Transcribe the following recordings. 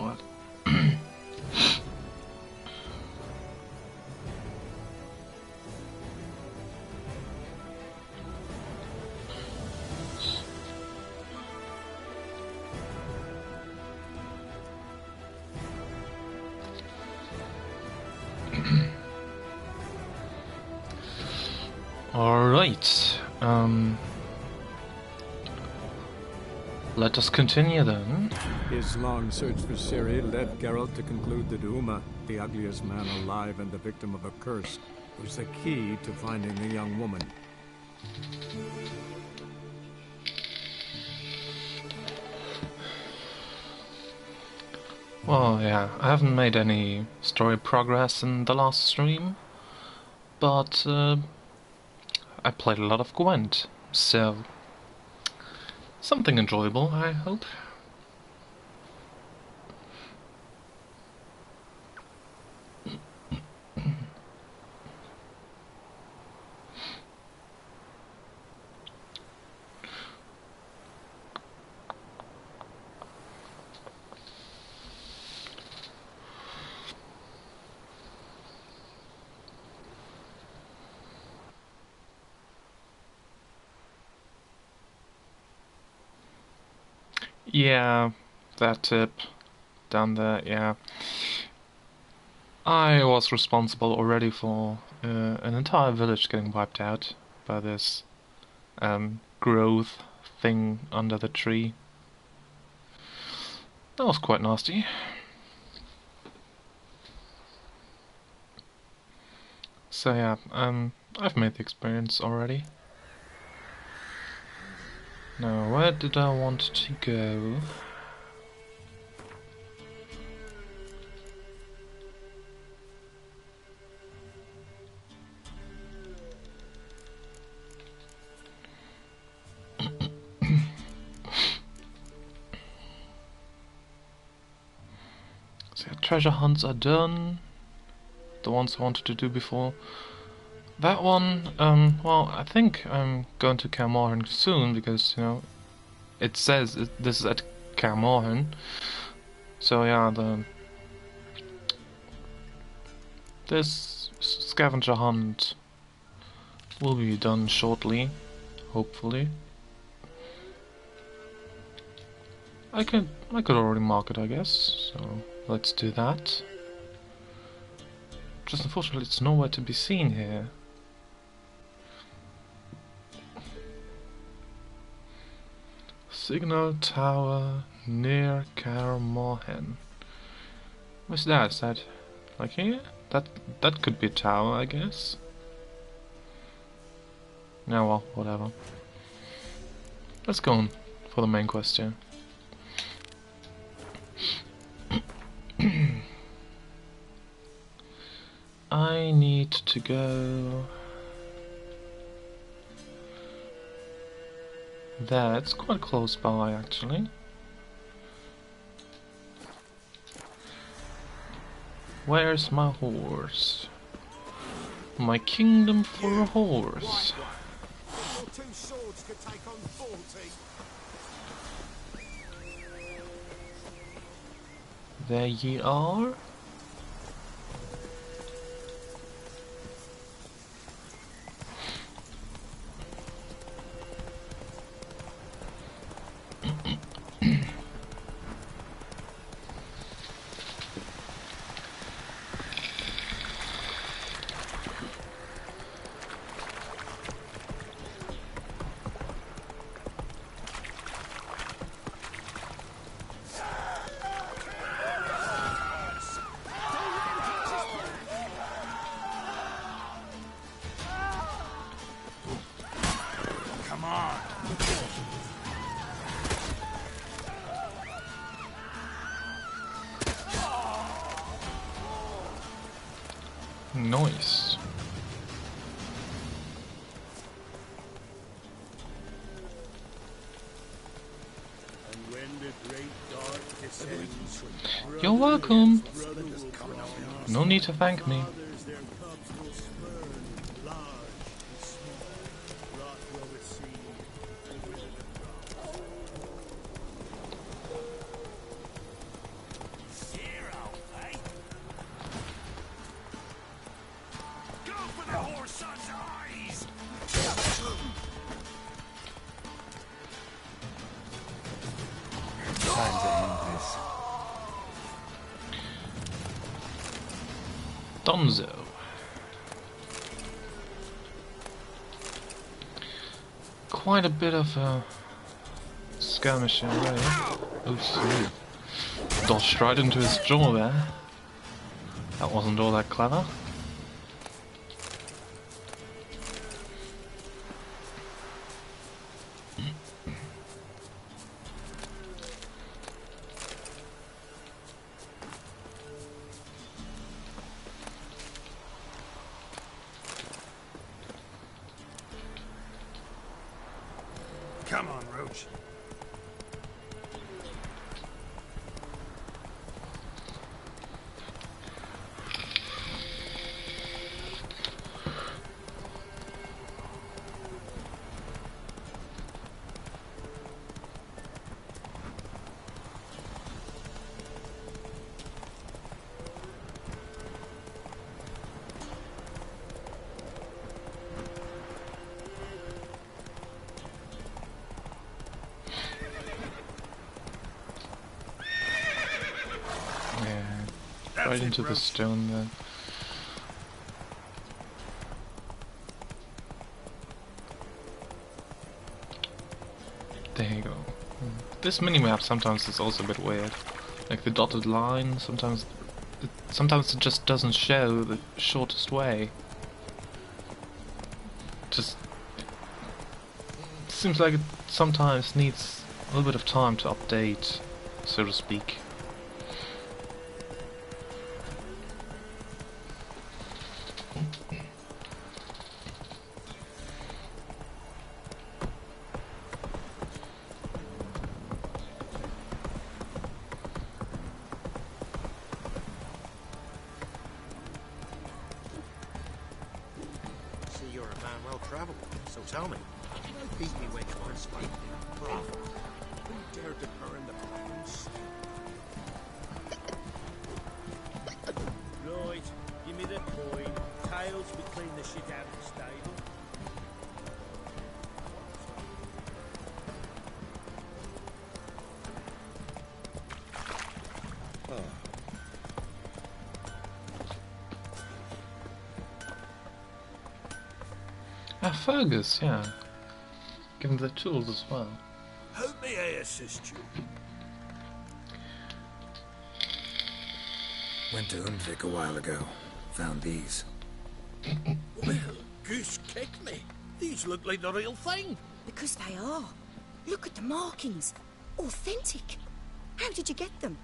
what? Alright, let us continue then. His long search for Ciri led Geralt to conclude that Uma, the ugliest man alive and the victim of a curse, was the key to finding the young woman. Well, yeah, I haven't made any story progress in the last stream, but I played a lot of Gwent, so something enjoyable, I hope. Yeah, that tip down there, yeah. I was responsible already for an entire village getting wiped out by this growth thing under the tree. That was quite nasty. So yeah, I've made the experience already. Now, where did I want to go? So yeah, treasure hunts are done. The ones I wanted to do before. That one, well, I think I'm going to Kaer Morhen soon because, you know, it says this is at Kaer Morhen. So yeah, this scavenger hunt will be done shortly, hopefully. I could already mark it, I guess, so let's do that. Just unfortunately it's nowhere to be seen here. Signal tower near Kaer Morhen. What's that? Is that like here? That could be a tower, I guess. Yeah, well, whatever. Let's go on for the main quest here. I need to go... That's quite close by, actually. Where's my horse? My kingdom for a horse. Two swords could take on 40. There ye are. Nice. And when the great dark descends, You're welcome. No need to thank me. others their cubs will spurn, large and small, rot will the sea, and wither the grass. Donzo. Quite a bit of skirmishing already. Oops. Dodged right into his jaw there. That wasn't all that clever. Come on, Roach. Right into the stone there. There you go. This minimap sometimes is also a bit weird. Like the dotted line, sometimes it just doesn't show the shortest way. Just seems like it sometimes needs a little bit of time to update, so to speak. You're a man well travelled, so tell me. Beat me when you want spite. Bravo. Who dared to burn the bones? Right, give me the coin. Tails, we clean the shit out of the stable. Ah, Fergus, yeah. Give him the tools as well. How may I assist you? Went to Unvik a while ago. Found these. Well, goose kick me. These look like the real thing. Because they are. Look at the markings. Authentic. How did you get them?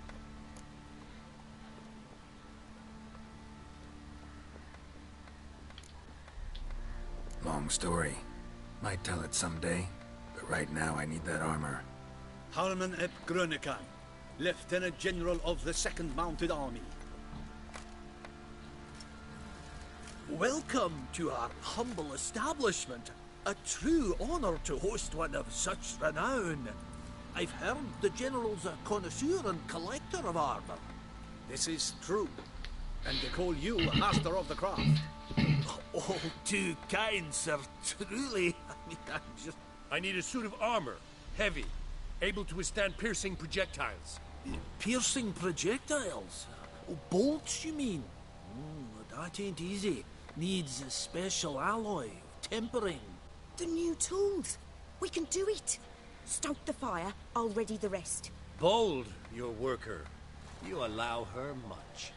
Long story. Might tell it someday, but right now I need that armor. Harman ep Grönekan, Lieutenant General of the 2nd Mounted Army. Welcome to our humble establishment. A true honor to host one of such renown. I've heard the General's a connoisseur and collector of armor. This is true. And they call you a master of the craft. Oh, too kind, sir. Truly. I need a suit of armor. Heavy. Able to withstand piercing projectiles. Piercing projectiles? Oh, bolts, you mean? That ain't easy. Needs a special alloy, tempering. The new tools. We can do it. Stoke the fire, I'll ready the rest. Bold, your worker. You allow her much.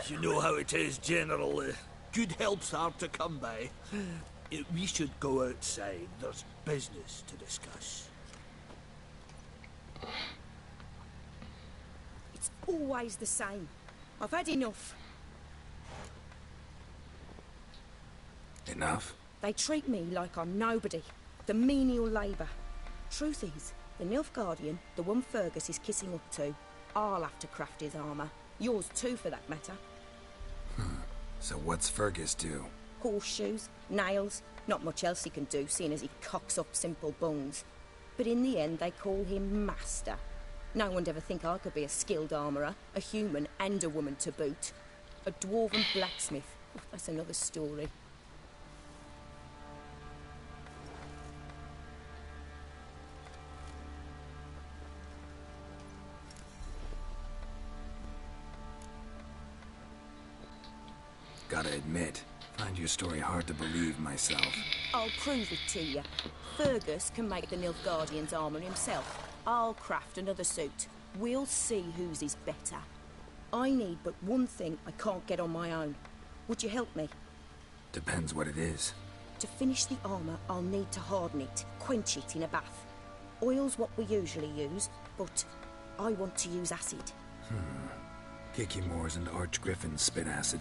You know how it is, General. Good help's hard to come by. We should go outside. There's business to discuss. It's always the same. I've had enough. Enough? They treat me like I'm nobody. The menial labour. Truth is, the Nilfgaardian, the one Fergus is kissing up to, I'll have to craft his armour. Yours too, for that matter. So what's Fergus do? Horseshoes, nails, not much else he can do, seeing as he cocks up simple bungs. But in the end, they call him Master. No one'd ever think I could be a skilled armourer, a human and a woman to boot. A dwarven blacksmith. Oh, that's another story. Gotta admit, find your story hard to believe myself. I'll prove it to you. Fergus can make the Nilfgaardian's armour himself. I'll craft another suit. We'll see whose is better. I need but one thing I can't get on my own. Would you help me? Depends what it is. To finish the armour, I'll need to harden it, quench it in a bath. Oil's what we usually use, but I want to use acid. Kicky Moors and Archgriffins spit acid.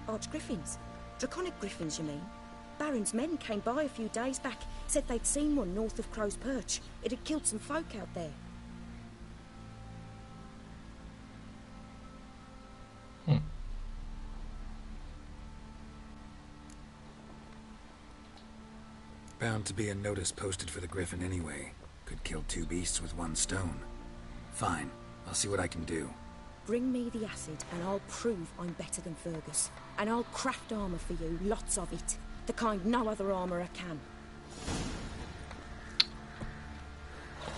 Archgriffins? Draconic griffins, you mean? Baron's men came by a few days back, said they'd seen one north of Crow's Perch. It had killed some folk out there. Bound to be a notice posted for the Griffin anyway. Could kill two beasts with one stone. Fine, I'll see what I can do. Bring me the acid and I'll prove I'm better than Fergus. And I'll craft armour for you, lots of it. The kind no other armourer can.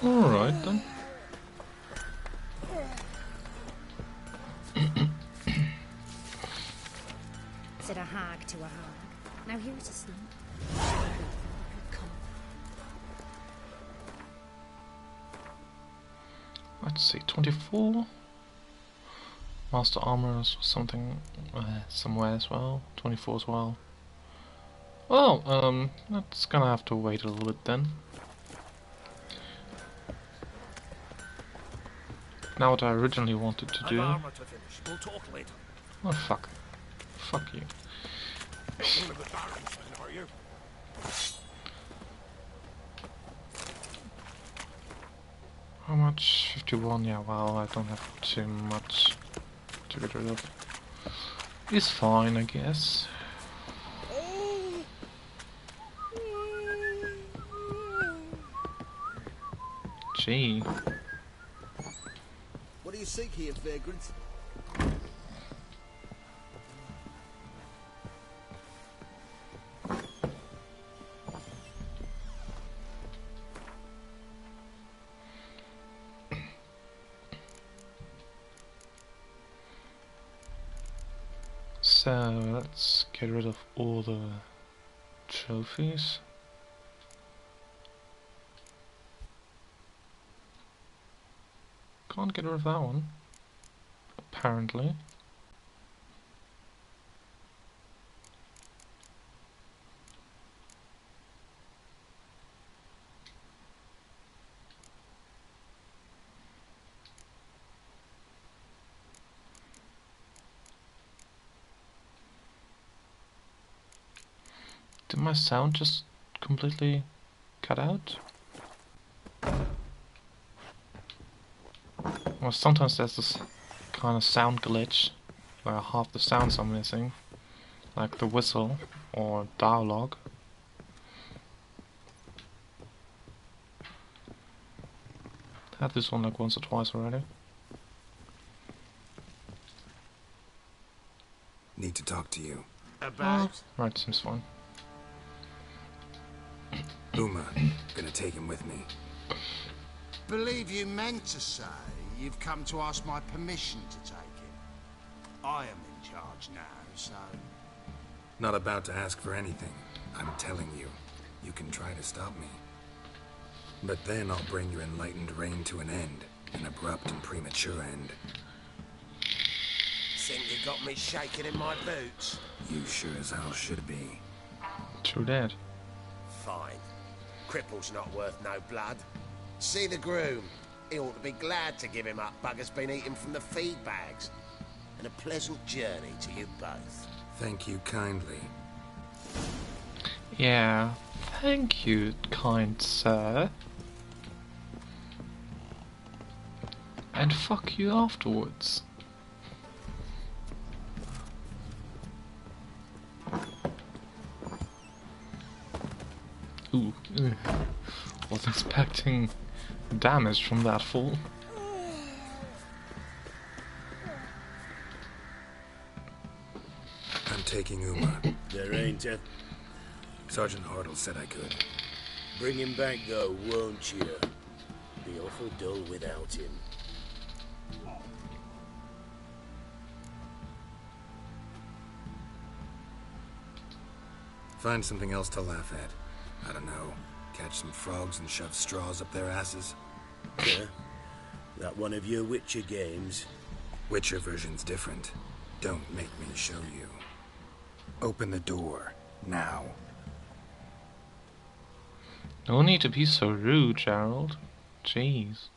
Alright then. Said a hag to a hag. Now here's a slump. Let's see, 24. Master Armor is something somewhere as well. 24 as well. Well, that's gonna have to wait a little bit then. Now what I originally wanted to do. Armour to finish. We'll talk later. Oh fuck. Fuck you. One of the barons, are you? How much? 51, yeah, well, I don't have too much to get rid of. It's fine, I guess. Gee. What do you seek here, vagrant? So let's get rid of all the trophies. Can't get rid of that one, apparently. Did my sound just completely cut out? Well, sometimes there's this kind of sound glitch where half the sounds are missing, like the whistle or dialogue. Had this one like once or twice already. Need to talk to you. About? Right, seems fine. Uma, gonna take him with me. Believe you meant to say you've come to ask my permission to take him. I am in charge now, so... Not about to ask for anything. I'm telling you, you can try to stop me. But then I'll bring your enlightened reign to an end. An abrupt and premature end. Think you got me shaking in my boots? You sure as hell should be. True that. Fine. Cripple's not worth no blood. See the groom. He ought to be glad to give him up. Bugger's been eating from the feed bags. And a pleasant journey to you both. Thank you kindly. Yeah, thank you, kind sir. And fuck you afterwards. Ooh, wasn't expecting damage from that fall. I'm taking Uma. There ain't a... Sergeant Hartle said I could. Bring him back though, won't you? Be awful dull without him. Find something else to laugh at. I don't know. Catch some frogs and shove straws up their asses. Yeah. That one of your Witcher games. Witcher version's different. Don't make me show you. Open the door. Now. No need to be so rude, Gerald. Jeez.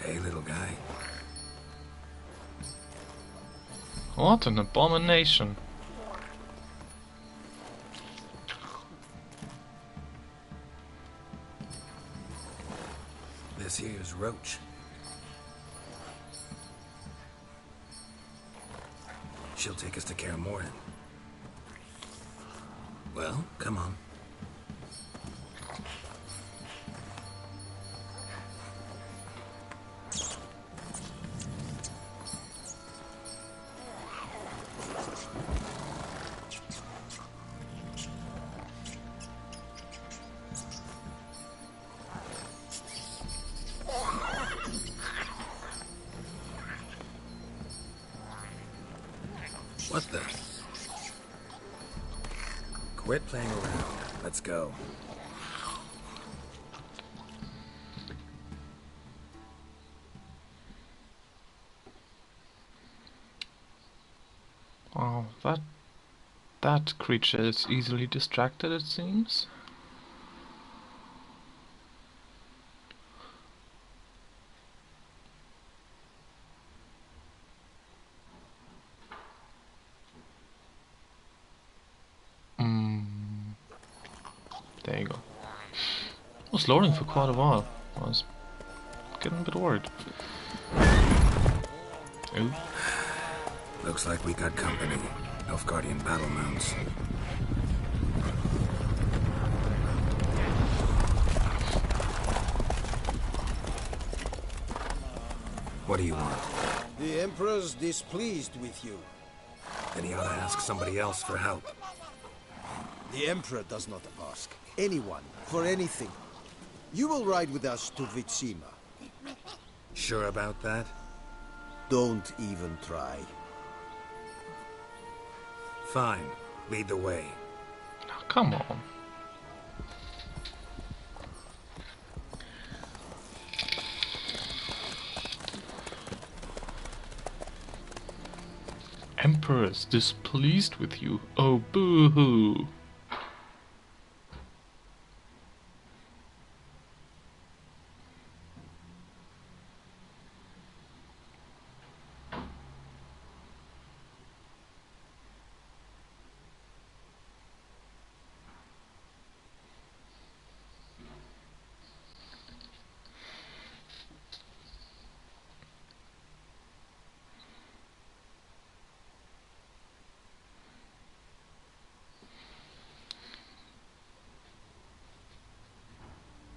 Hey, little guy. What an abomination. This here's Roach. She'll take us to Kaer Morhen. Well, come on. What the? Quit playing around. Let's go. Oh, that creature is easily distracted, it seems. There you go. I was loading for quite a while. I was getting a bit worried. Ooh. Looks like we got company. Nilfgaardian battle mounts. What do you want? The Emperor's displeased with you. Then he ought to ask somebody else for help. The Emperor does not ask anyone for anything. You will ride with us to Vitsima. Sure about that? Don't even try. Fine. Lead the way. Oh, come on. Emperor is displeased with you. Oh, boo-hoo.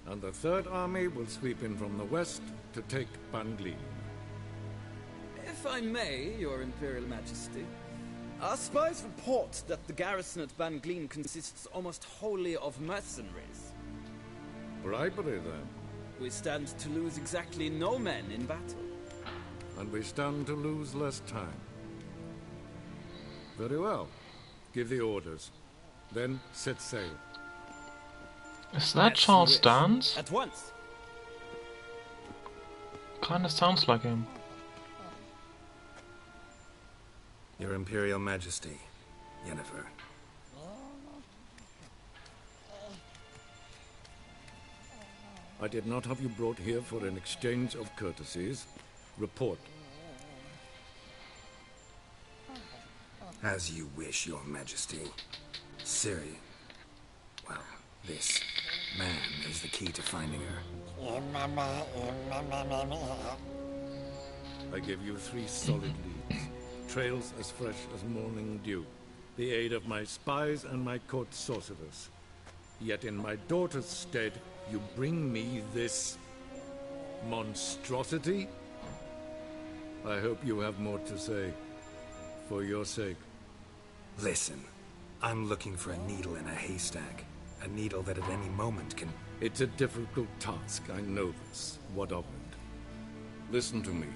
And the Third Army will sweep in from the west to take Bangli. If I may, Your Imperial Majesty, our spies report that the garrison at Bangleen consists almost wholly of mercenaries. Bribery, then. We stand to lose exactly no men in battle. And we stand to lose less time. Very well. Give the orders. Then set sail. Is that Charles Dance? At once. Kinda sounds like him. Your Imperial Majesty, Yennefer. I did not have you brought here for an exchange of courtesies. Report. As you wish, Your Majesty. Ciri. Well, this man is the key to finding her. I give you 3 solid leads. Trails as fresh as morning dew. The aid of my spies and my court sorcerers. Yet in my daughter's stead, you bring me this monstrosity? I hope you have more to say. For your sake. Listen, I'm looking for a needle in a haystack. A needle that at any moment can... It's a difficult task, I know this. What of it? Listen to me.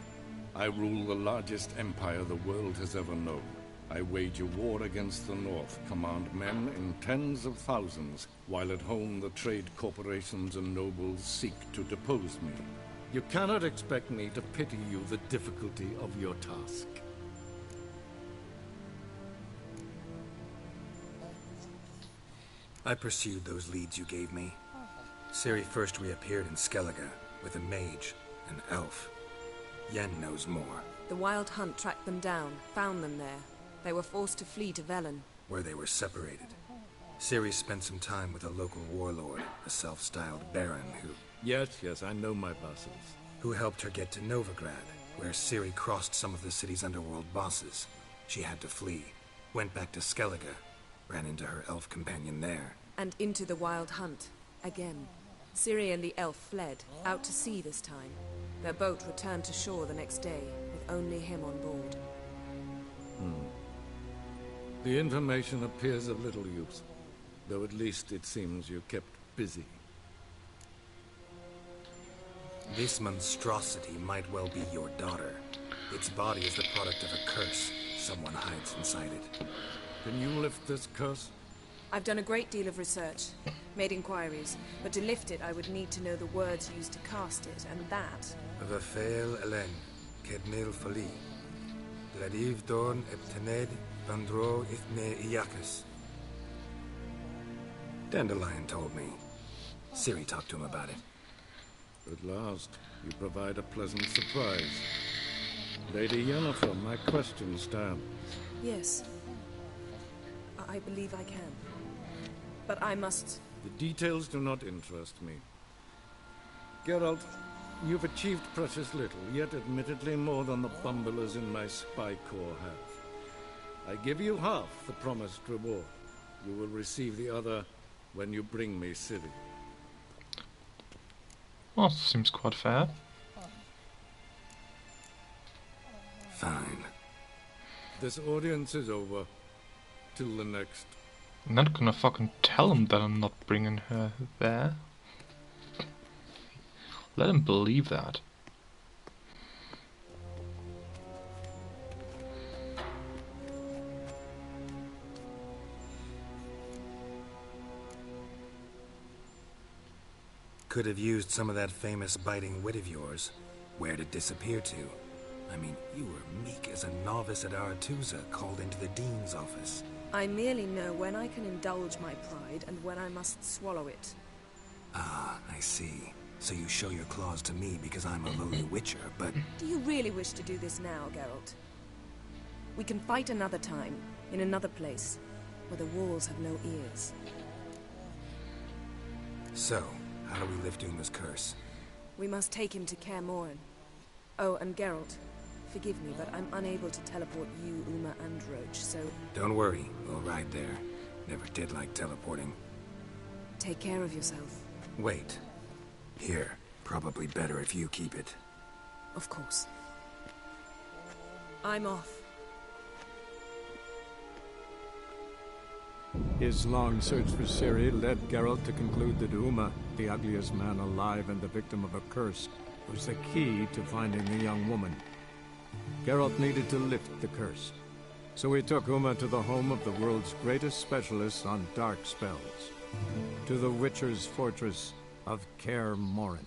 I rule the largest empire the world has ever known. I wage a war against the North, command men in tens of thousands, while at home the trade corporations and nobles seek to depose me. You cannot expect me to pity you the difficulty of your task. I pursued those leads you gave me. Ciri first reappeared in Skellige with a mage, an elf. Yen knows more. The Wild Hunt tracked them down, found them there. They were forced to flee to Velen, where they were separated. Ciri spent some time with a local warlord, a self-styled baron who... Yes, I know my vassals. Who helped her get to Novigrad, where Ciri crossed some of the city's underworld bosses. She had to flee, went back to Skellige, ran into her elf companion there. And into the Wild Hunt, again. Ciri and the elf fled, out to sea this time. Their boat returned to shore the next day, with only him on board. The information appears of little use, though at least it seems you kept busy. This monstrosity might well be your daughter. Its body is the product of a curse. Someone hides inside it. Can you lift this curse? I've done a great deal of research, made inquiries, but to lift it I would need to know the words used to cast it, and that... Vafael Elen, Kednil Fali, Gladiv Dorn Eptened, Vandro Ithne Iacus. Dandelion told me. Ciri talked to him about it. At last, you provide a pleasant surprise. Lady Yennefer, my question stands. Yes. I believe I can. But I must... The details do not interest me. Geralt, you've achieved precious little, yet admittedly more than the bumblers in my spy corps have. I give you half the promised reward. You will receive the other when you bring me Ciri. Well, seems quite fair. Fine. This audience is over. Till the next. I'm not gonna fucking tell him that I'm not bringing her there. Let him believe that. Could have used some of that famous biting wit of yours. Where'd it disappear to? I mean, you were meek as a novice at Aretuza called into the Dean's office. I merely know when I can indulge my pride and when I must swallow it. Ah, I see. So you show your claws to me because I'm a lowly witcher, but... Do you really wish to do this now, Geralt? We can fight another time, in another place, where the walls have no ears. So, how do we lift Uma's curse? We must take him to Kaer Morhen. Oh, and Geralt, forgive me, but I'm unable to teleport you, Uma, and Roach, so... Don't worry, we'll ride there. Never did like teleporting. Take care of yourself. Wait. Here, probably better if you keep it. Of course. I'm off. His long search for Ciri led Geralt to conclude that Uma, the ugliest man alive and the victim of a curse, was the key to finding the young woman. Geralt needed to lift the curse, so he took Uma to the home of the world's greatest specialists on dark spells, to the Witcher's fortress of Kaer Morhen.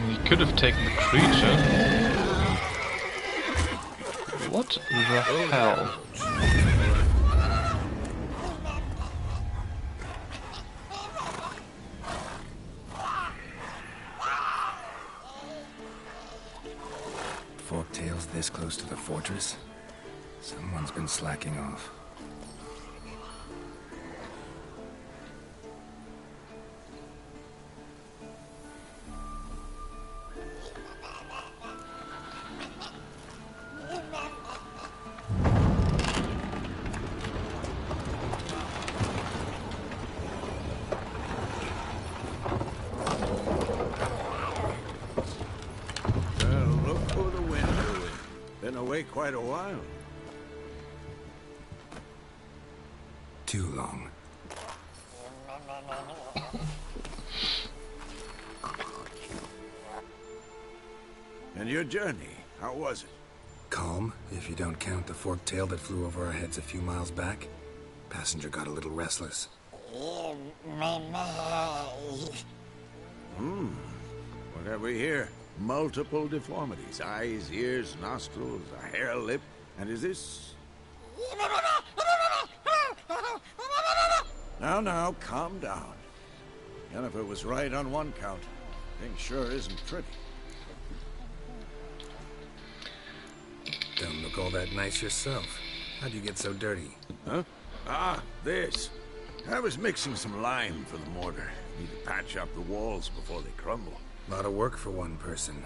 He could have taken the creature. What the hell? Forktails this close to the fortress? Someone's been slacking off. wait quite a while. Too long. And your journey, how was it? Calm, if you don't count the forked tail that flew over our heads a few miles back. Passenger got a little restless. What have we here? Multiple deformities. Eyes, ears, nostrils, a hair lip. And is this... Now, calm down. Yennefer was right on one count. Thing sure isn't pretty. Don't look all that nice yourself. How'd you get so dirty? Huh? Ah, this. I was mixing some lime for the mortar. Need to patch up the walls before they crumble. Lot of work for one person.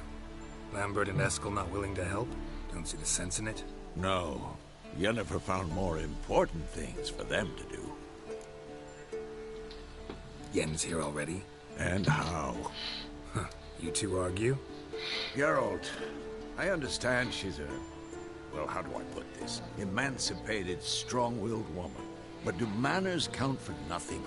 Lambert and Eskel not willing to help? Don't see the sense in it? No. Yennefer found more important things for them to do. Yen's here already? And how? Huh. You two argue? Geralt, I understand she's a... well, how do I put this? Emancipated, strong-willed woman. But do manners count for nothing?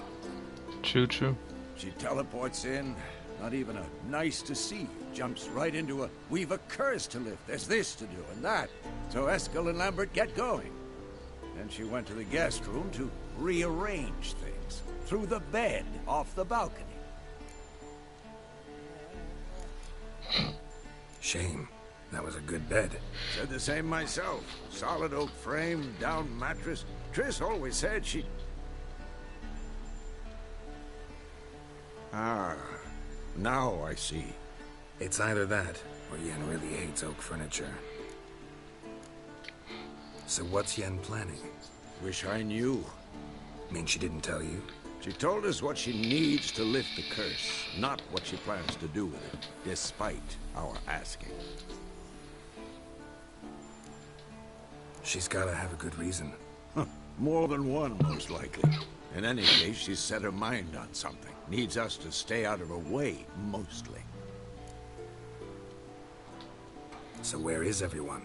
True. She teleports in, not even a nice to see. Jumps right into a, we've a curse to lift, there's this to do and that. So Eskel and Lambert get going. Then she went to the guest room to rearrange things. Through the bed, off the balcony. Shame. That was a good bed. Said the same myself. Solid oak frame, down mattress. Triss always said she... Ah, now I see. It's either that, or Yen really hates oak furniture. So what's Yen planning? Wish I knew. Mean she didn't tell you? She told us what she needs to lift the curse, not what she plans to do with it, despite our asking. She's gotta have a good reason. Huh. More than one, most likely. In any case, she's set her mind on something. Needs us to stay out of her way, mostly. So where is everyone?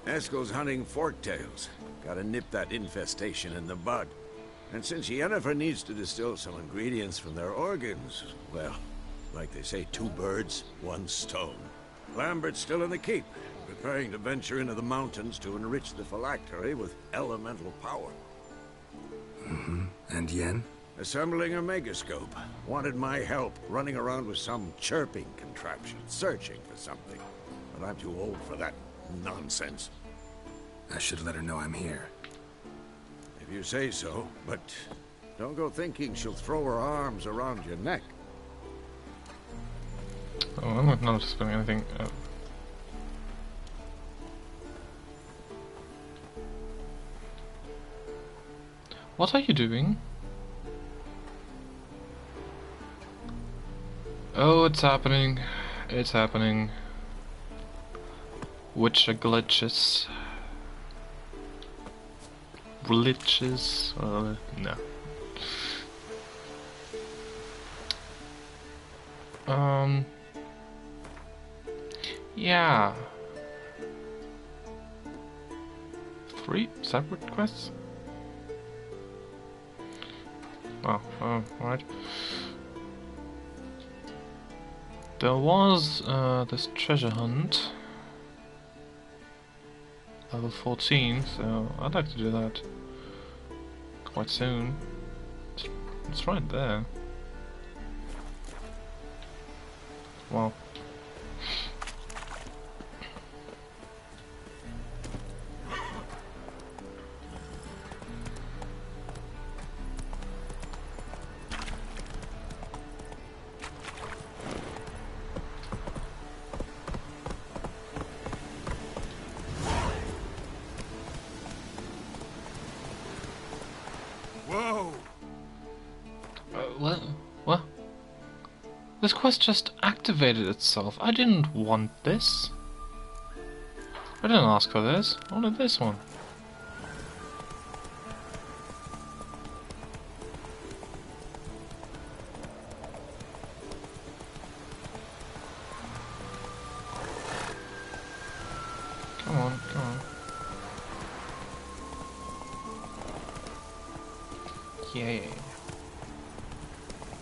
Eskel's hunting forktails. Gotta nip that infestation in the bud. And since Yennefer needs to distill some ingredients from their organs, well, like they say, 2 birds, 1 stone. Lambert's still in the keep, preparing to venture into the mountains to enrich the phylactery with elemental power. And Yen? Assembling a megascope. Wanted my help running around with some chirping contraption, searching for something. But I'm too old for that nonsense. I should let her know I'm here. If you say so, but don't go thinking she'll throw her arms around your neck. Oh, I'm not noticing anything. What are you doing? Oh, it's happening. It's happening. Witcher glitches. Glitches? No. Yeah. 3 separate quests? Oh, right. There was this treasure hunt. Level 14, so I'd like to do that quite soon. It's right there. Wow. What? This quest just activated itself. I didn't want this. I didn't ask for this. I wanted this one. Come on, come on. Yeah.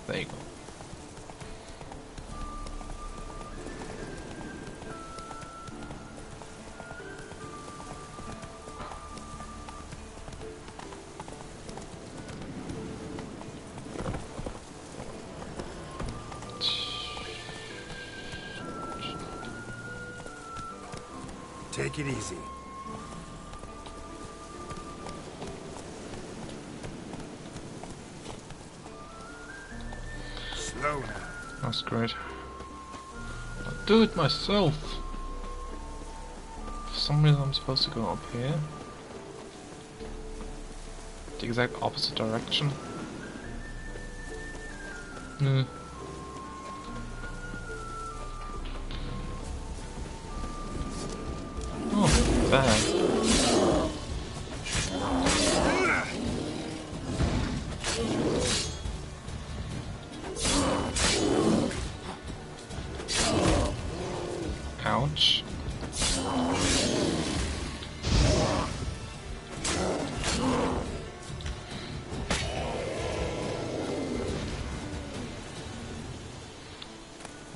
There you go. Take it easy. Slow now. That's great. I'll do it myself. For some reason I'm supposed to go up here. The exact opposite direction. Hmm. Oh, bad. Ouch.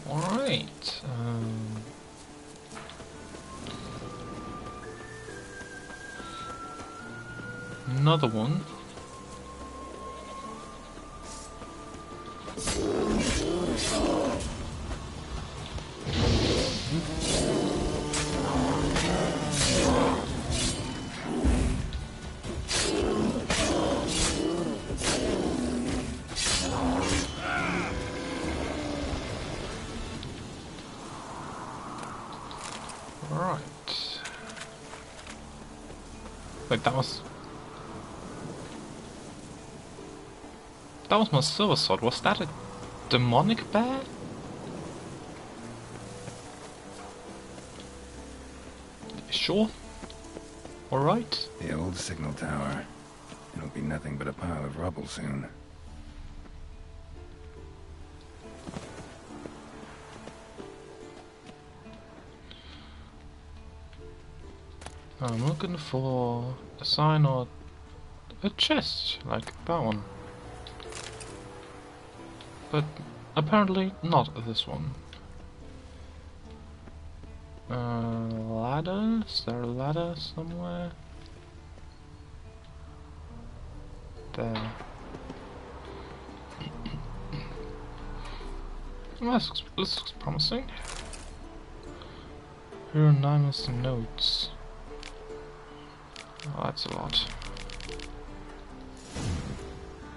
Alright. Another one. Right. Wait, that was my silver sword. Was that a demonic bear? Sure. Alright. The old signal tower. It'll be nothing but a pile of rubble soon. I'm looking for a sign or a chest, like that one. But apparently not this one. Ladder? Is there a ladder somewhere? There. This looks promising. Hieronymus notes. Oh, that's a lot.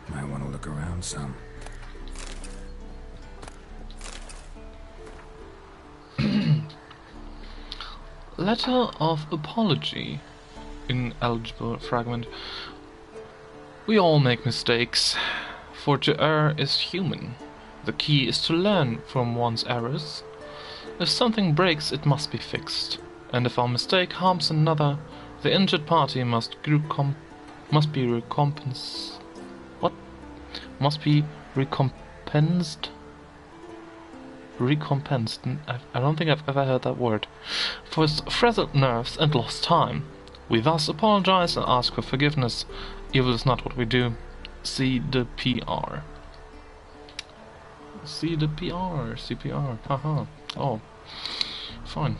Might want to look around some. Letter of apology. Ineligible fragment. We all make mistakes, for to err is human. The key is to learn from one's errors. If something breaks, it must be fixed, and if our mistake harms another, the injured party must be recompensed. What? Must be recompensed? Recompensed. I don't think I've ever heard that word. For his frazzled nerves and lost time. We thus apologize and ask for forgiveness. Evil is not what we do. See the PR. See the PR. CPR. Haha. Oh. Fine.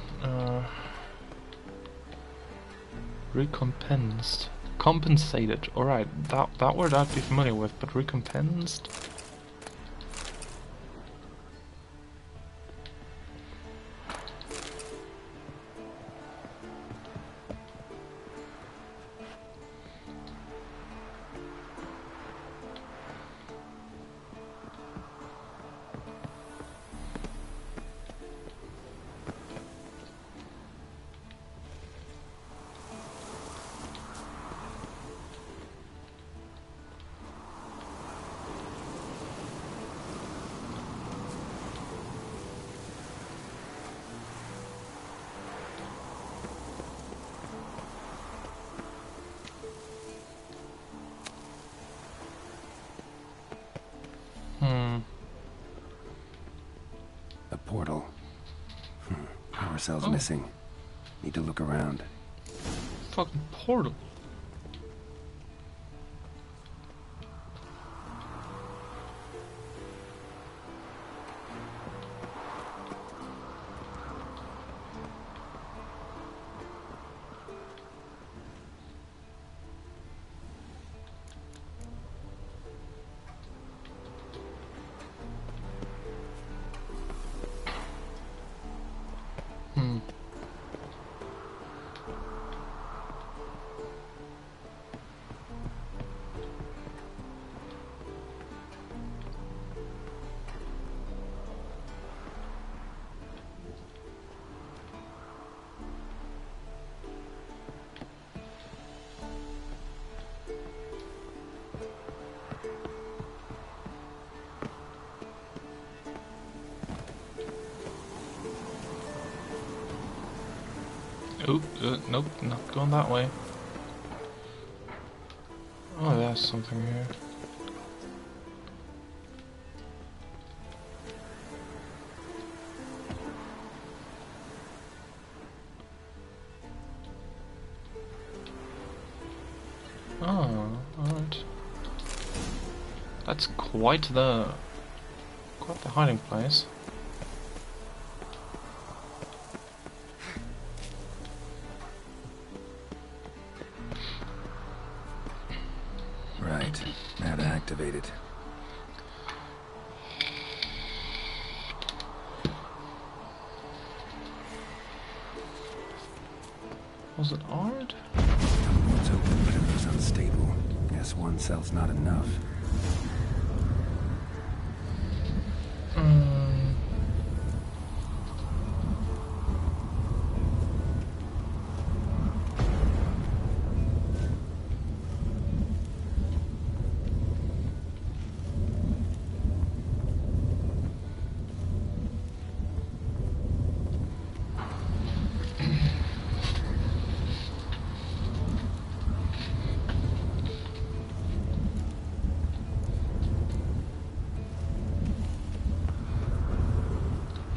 Recompensed. Compensated. Alright. That word I'd be familiar with, but recompensed? A portal. Power cell's missing. Need to look around. Fucking portal. Oop, nope, not going that way. Oh, there's something here. Oh, alright. That's quite the hiding place. Right. Now to activate it. Was it hard? Door's open, but it was unstable. Guess one cell's not enough.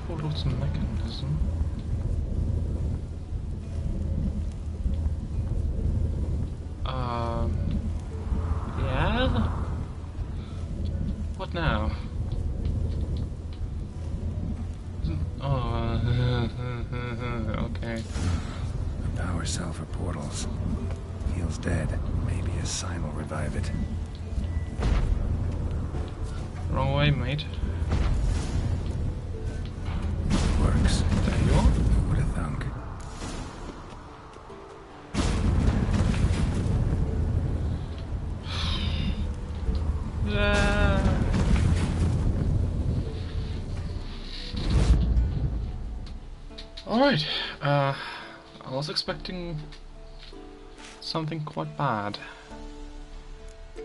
Portal's mechanism. Yeah? What now? Oh, okay. A power cell for portals. Feels dead. Maybe a sign will revive it. Wrong way, mate. Works. There you are. Who would have thunk? Alright, I was expecting something quite bad.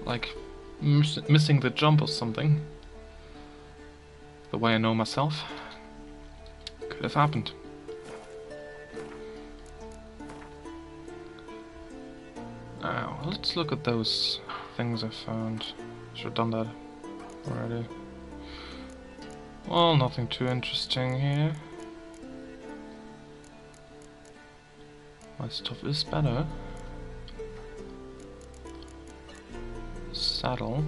Like missing the jump or something. The way I know myself. Could have happened. Now, let's look at those things I found. Should have done that already. Well, nothing too interesting here. My stuff is better. Saddle.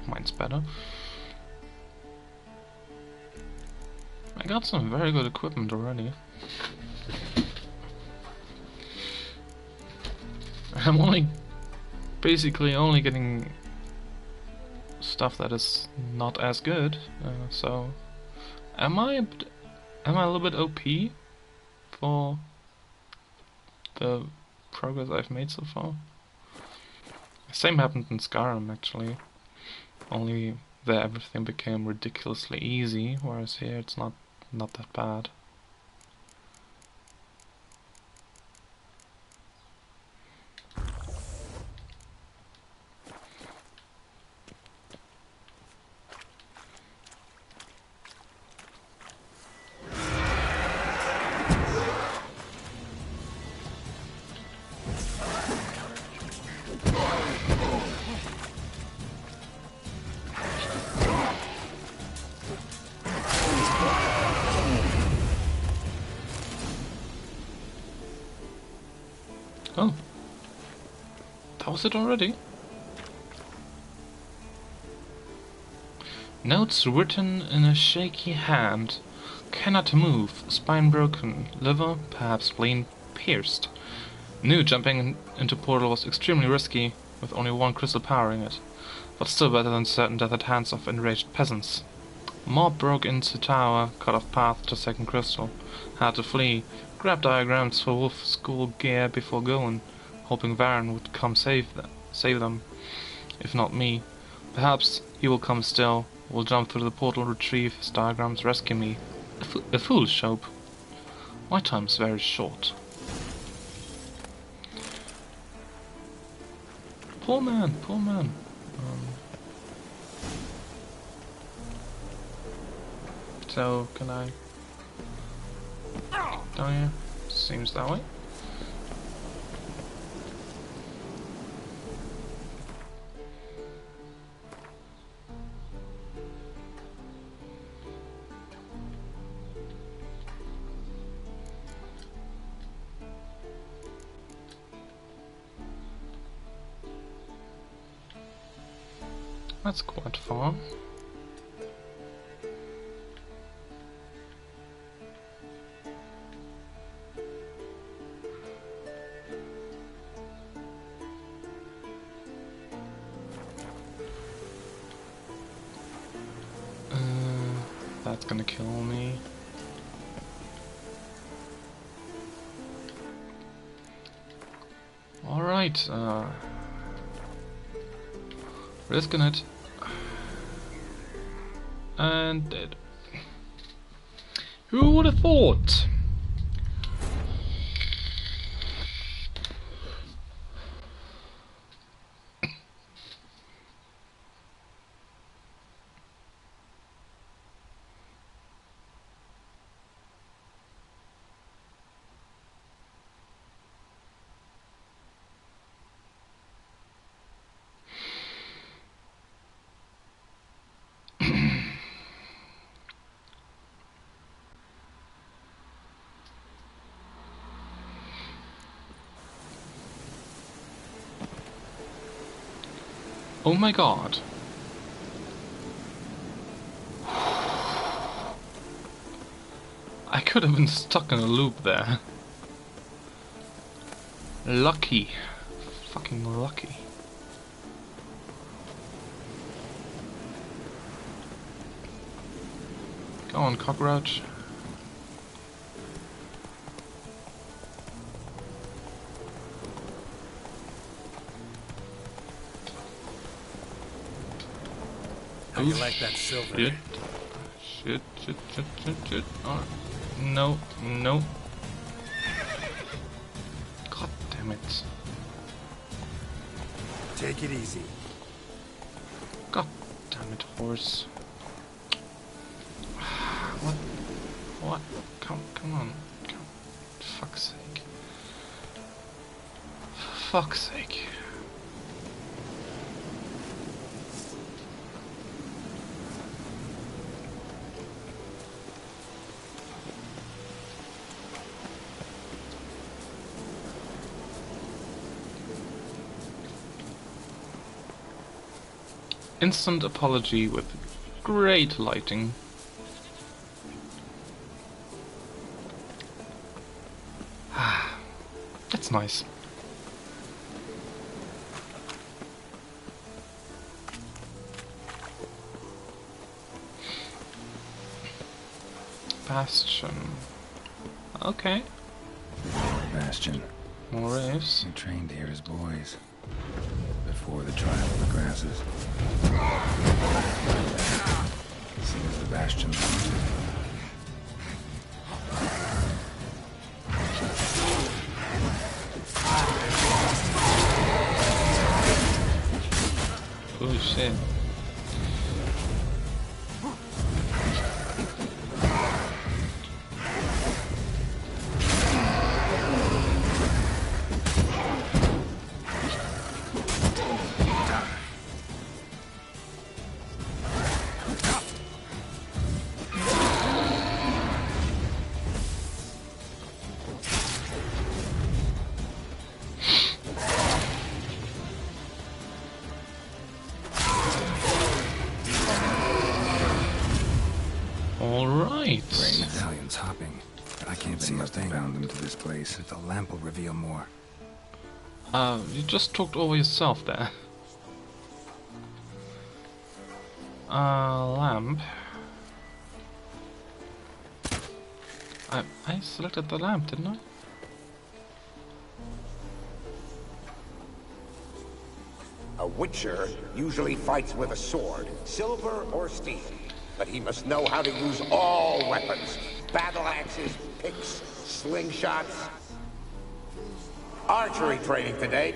Mine's better. I got some very good equipment already. I'm basically only getting stuff that is not as good. So, am I a little bit OP for the progress I've made so far? Same happened in Skyrim actually. Only there everything became ridiculously easy, whereas here it's not that bad. Oh, that was it already? Notes written in a shaky hand. Cannot move, spine broken, liver, perhaps spleen pierced. Knew jumping into portal was extremely risky, with only one crystal powering it, but still better than certain death at hands of enraged peasants. Mob broke into tower, cut off path to second crystal. Had to flee, grabbed diagrams for wolf school gear before going, hoping Varen would come save them. If not me. Perhaps he will come still, will jump through the portal, retrieve his diagrams, rescue me. A foolish hope. My time's very short. Poor man, poor man. So, can I... down here? Seems that way. That's quite far. That's gonna kill me. Alright, risking it. And dead. Who would have thought? Oh my god. I could have been stuck in a loop there. Lucky. Fucking lucky. Go on, cockroach. How you like that silver? Shit. Oh, no. God damn it. Take it easy. God damn it, horse. What? Come on. Fuck's sake. For fuck's sake. Instant apology with great lighting. That's nice. Bastion. Okay. Bastion. More raves. We trained here as boys. Before the trial of the grasses. Seems the Bastion wanted. Oh shit. Medallions hopping, but I can't see how they bound them to this place. The lamp will reveal more. You just talked over yourself there. Lamp. I selected the lamp, didn't I? A witcher usually fights with a sword, silver or steel. But he must know how to use all weapons. Battle axes, picks, slingshots. Archery training today.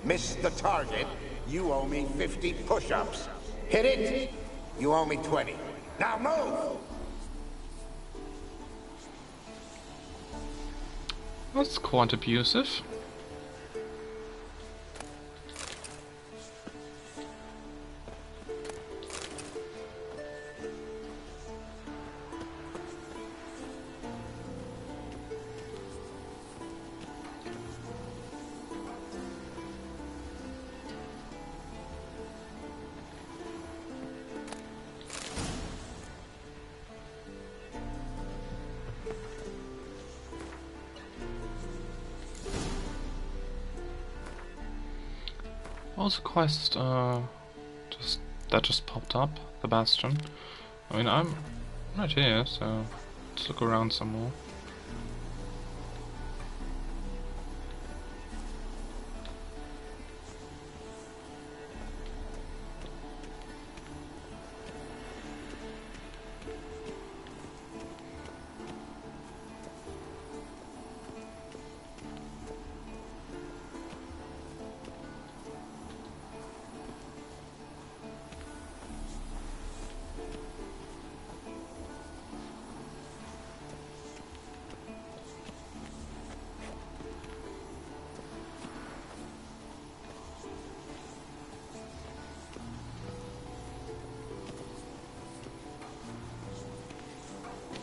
Miss the target, you owe me 50 push-ups. Hit it, you owe me 20. Now move! That's quite abusive. What was the quest that just popped up? The Bastion. I mean, I'm right here, so let's look around some more.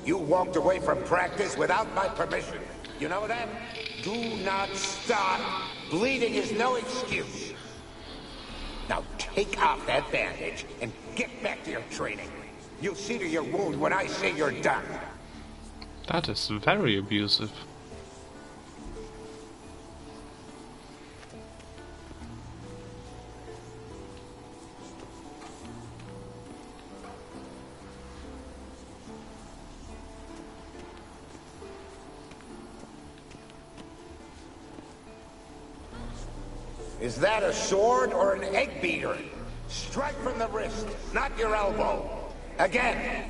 You walked away from practice without my permission. You know that? Do not stop. Bleeding is no excuse. Now take off that bandage and get back to your training. You'll see to your wound when I say you're done. That is very abusive. Is that a sword or an egg beater? Strike from the wrist, not your elbow. Again.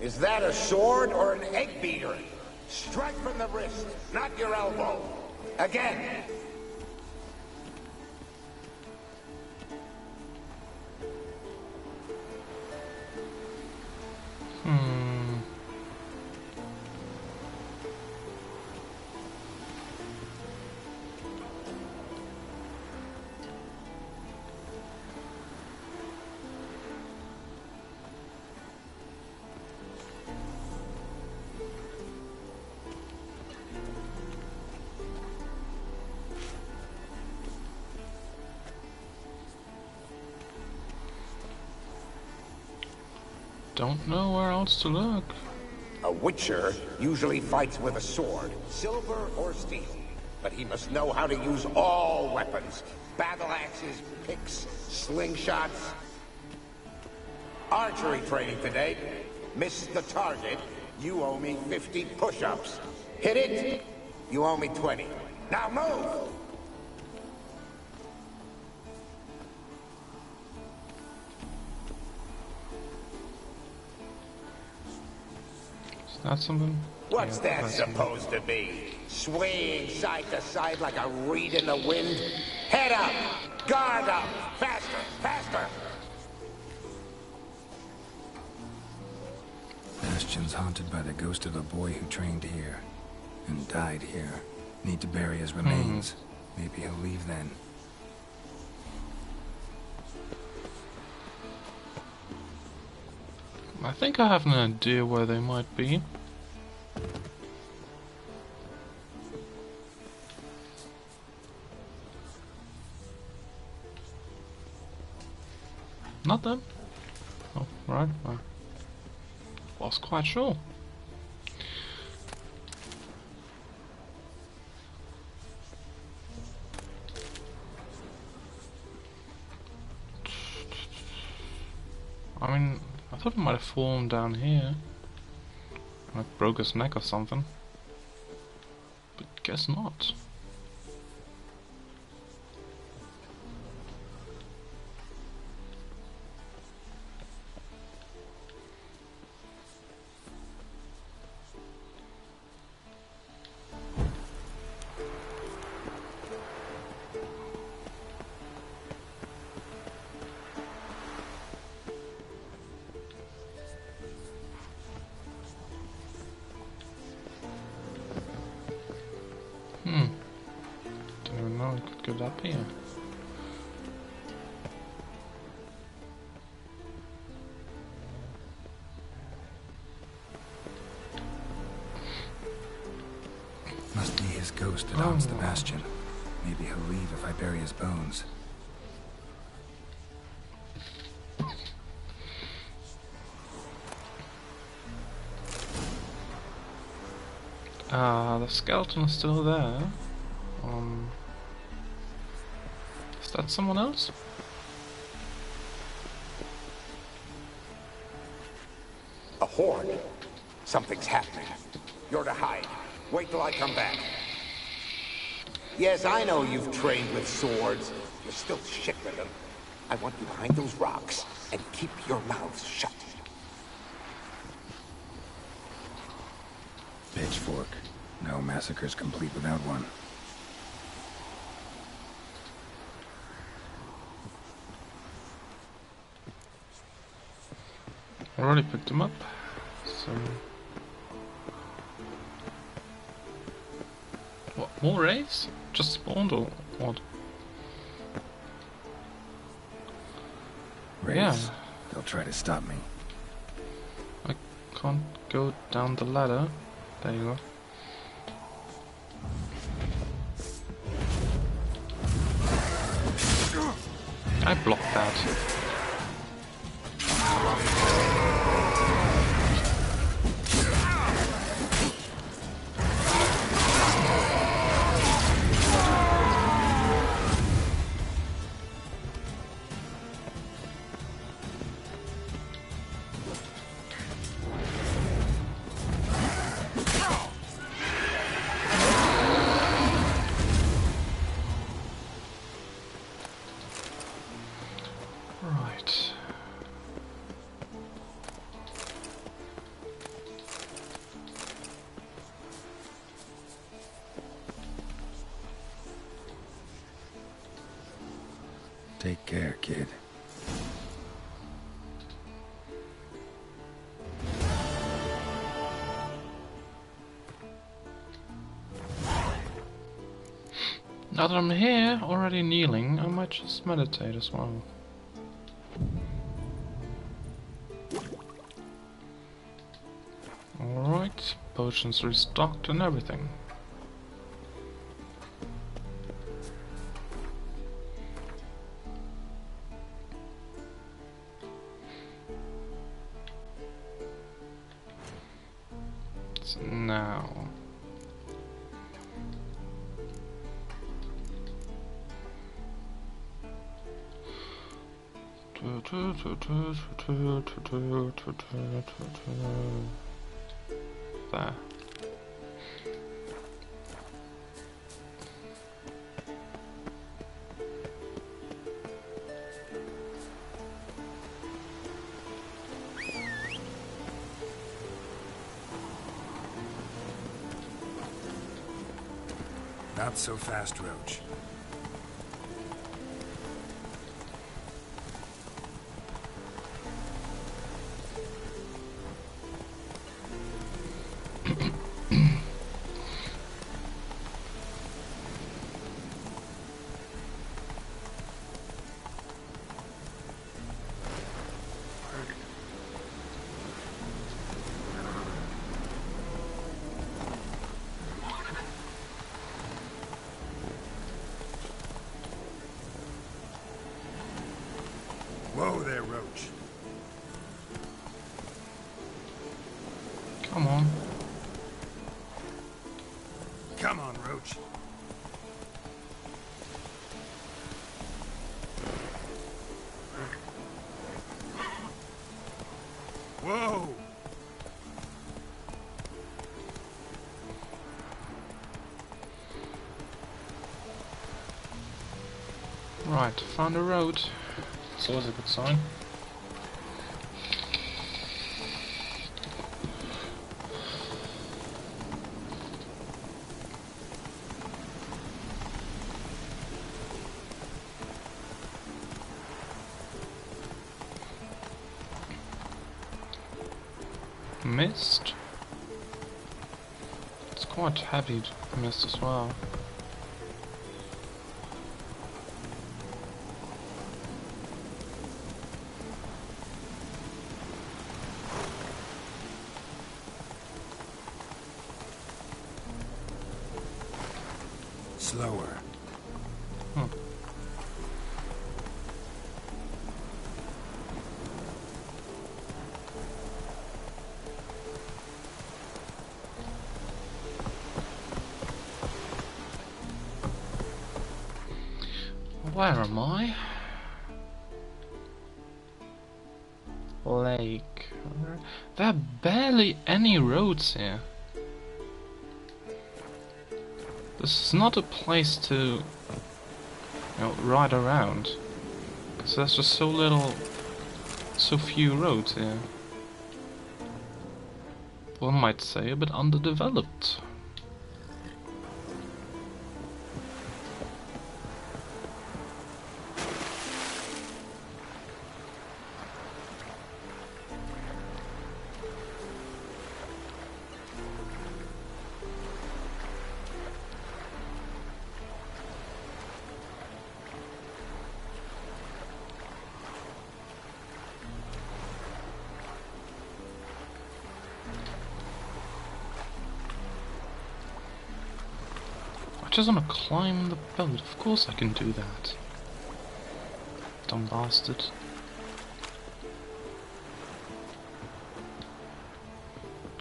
Is that a sword or an egg beater? Strike from the wrist, not your elbow. Again. Don't know where else to look. A witcher usually fights with a sword, silver or steel. But he must know how to use all weapons. Battle axes, picks, slingshots. Archery training today. Miss the target, you owe me 50 push-ups. Hit it, you owe me 20. Now move! Is that something? What's Yeah, that supposed to be? Swaying side to side like a reed in the wind? Head up! Guard up! Faster! Faster! Bastion's haunted by the ghost of the boy who trained here and died here. Need to bury his remains. Maybe he'll leave then. I think I have an idea where they might be. Not them? Oh, right. I was quite sure. I mean, I thought it might have fallen down here. Like broke his neck or something. But guess not. we could go up here. Must be his ghost that haunts the bastion. Maybe he'll leave if I bury his bones. The skeleton is still there. Is that someone else? A horde. Something's happening. You're to hide. Wait till I come back. Yes, I know you've trained with swords. You're still shit with them. I want you behind those rocks, and keep your mouths shut. Pitchfork. No massacre's complete without one. I already picked him up. So... What, more raids? Just spawned or what? Raids. Yeah. They'll try to stop me. I can't go down the ladder. There you go. I blocked that. Right. Take care, kid. Now that I'm here, already kneeling, I might just meditate as well. Alright, potions restocked and everything. So now... There. Not so fast, Roach. Whoa there, Roach. Come on. Come on, Roach. Whoa! Right, found a road. It's always a good sign. Mist. It's quite heavy mist as well. Slower. Hmm. Where am I? Lake. There are barely any roads here. This is not a place to, you know, ride around, because there's just so few roads here. One might say a bit underdeveloped. I just want to climb the boat. Of course I can do that. Dumb bastard.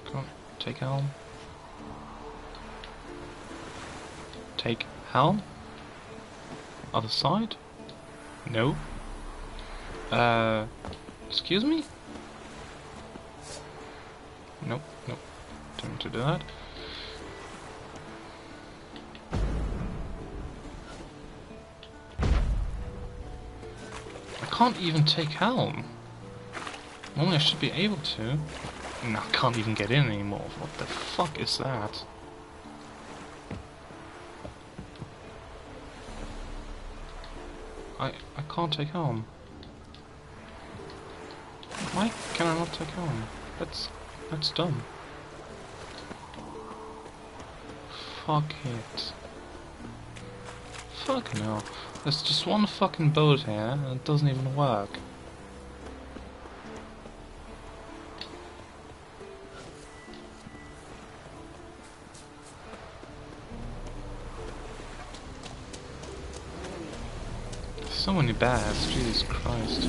Come on, take helm. Take helm? Other side? No. Excuse me? Nope, nope. Don't want to do that. I can't even take helm. Normally I should be able to. No, I can't even get in anymore. What the fuck is that? I can't take helm. Why can I not take helm? That's dumb. Fuck it. Fucking hell. There's just one fucking boat here, and it doesn't even work. So many bears, Jesus Christ.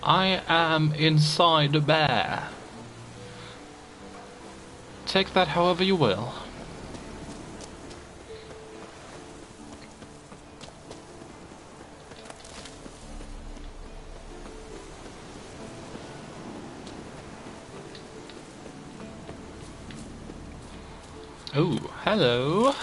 I am inside a bear. Take that however you will. Oh, hello.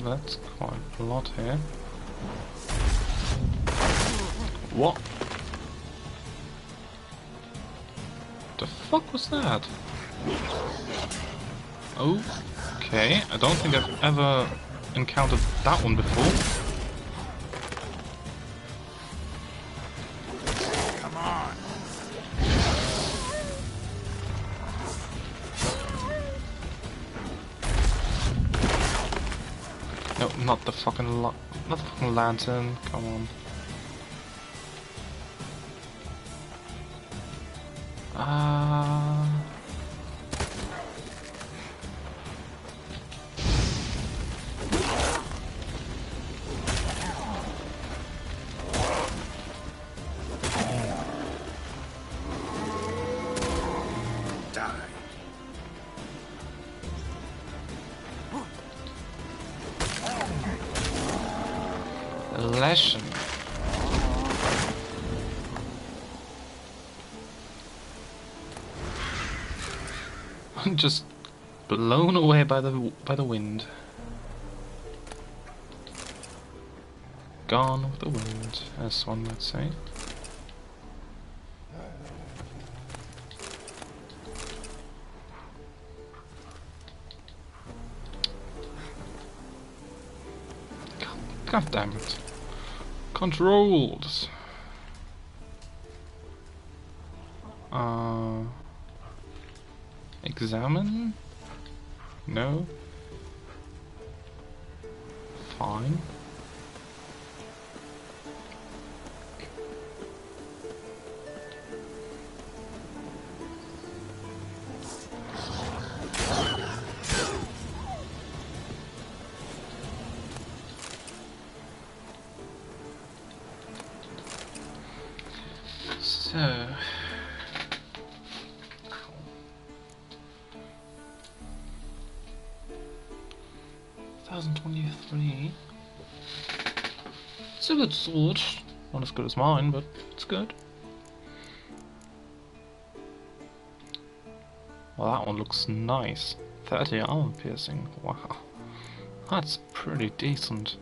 That's quite a lot here. What? The fuck was that? Okay, I don't think I've ever encountered that one before. Come on. No, not the fucking not the fucking lantern. Come on. Lesson. Just blown away by the wind. Gone with the wind, as one might say. God damn it. Controls. Examine? No. Fine. So 1023. It's a good sword. Not as good as mine, but it's good. Well, that one looks nice. 30 armor piercing. Wow. That's pretty decent.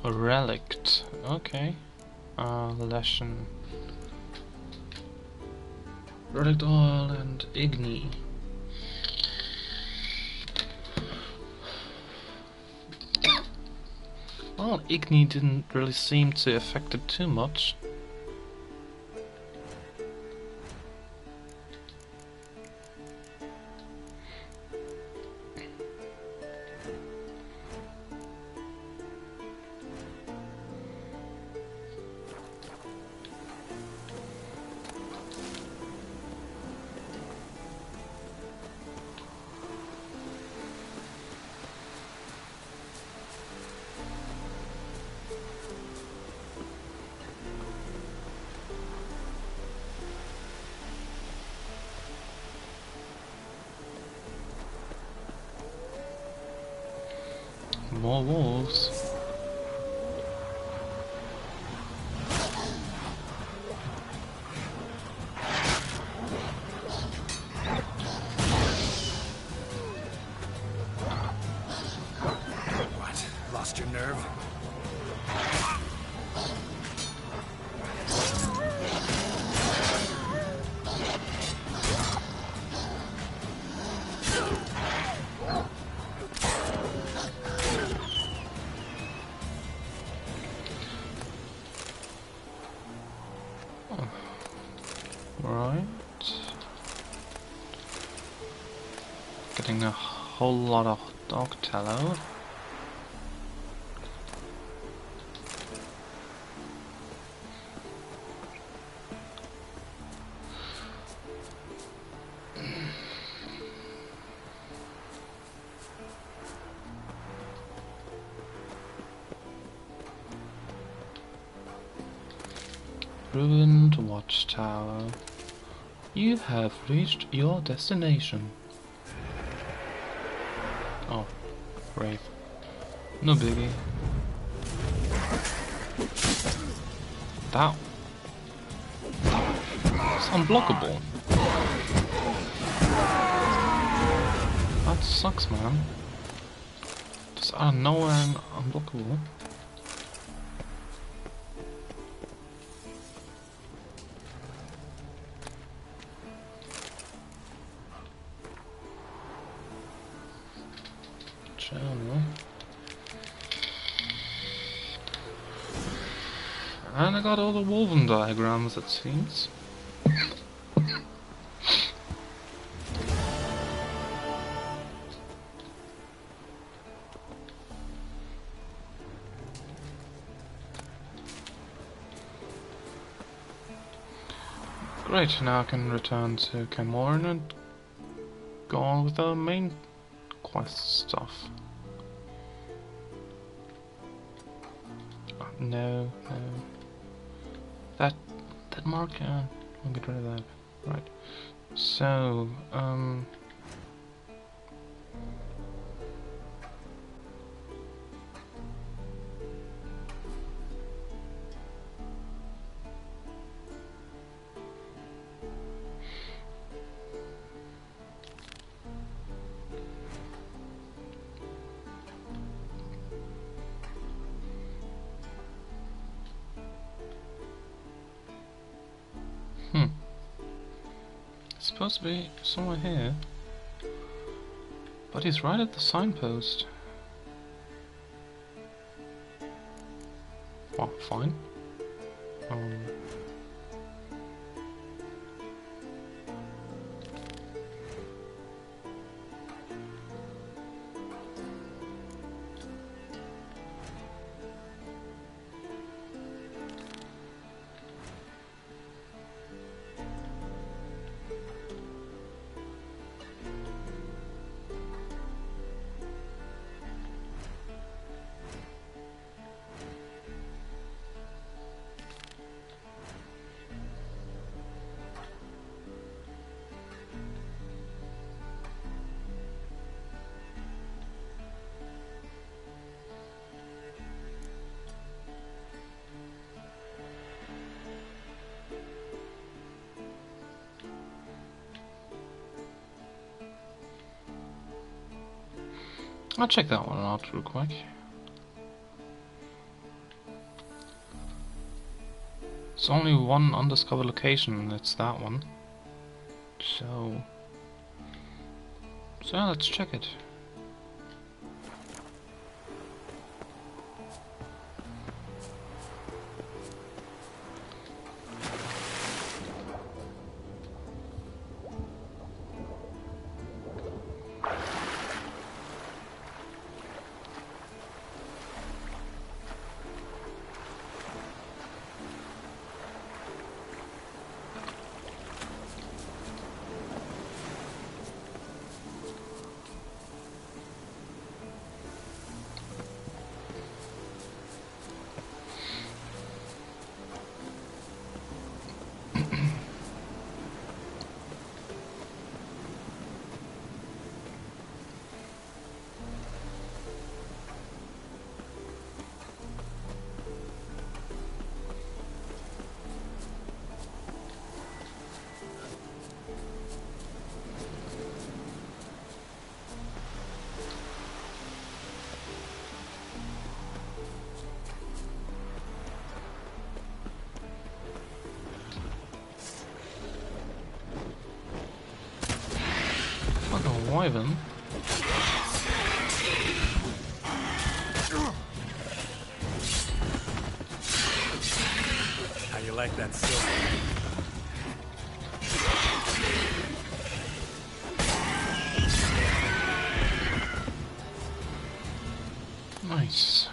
A relict. Okay. Lesson. Relict oil and igni. Well, igni didn't really seem to affect it too much. More wolves. What? Lost your nerve? Right. Getting a whole lot of dog tallow. Ruined watchtower. You have reached your destination. Oh, great. No biggie. That's unblockable. That sucks, man. Just out of nowhere and unblockable. And I got all the woven diagrams, it seems. Great, now I can return to Kaer Morhen and go on with the main quest stuff. No. That mark, I'll get rid of that. Right. So, it's supposed to be somewhere here, but he's right at the signpost. Well, fine. I'll check that one out real quick. It's only one undiscovered location, and it's that one. So yeah, let's check it. Wyvern. How you like that silver? Nice.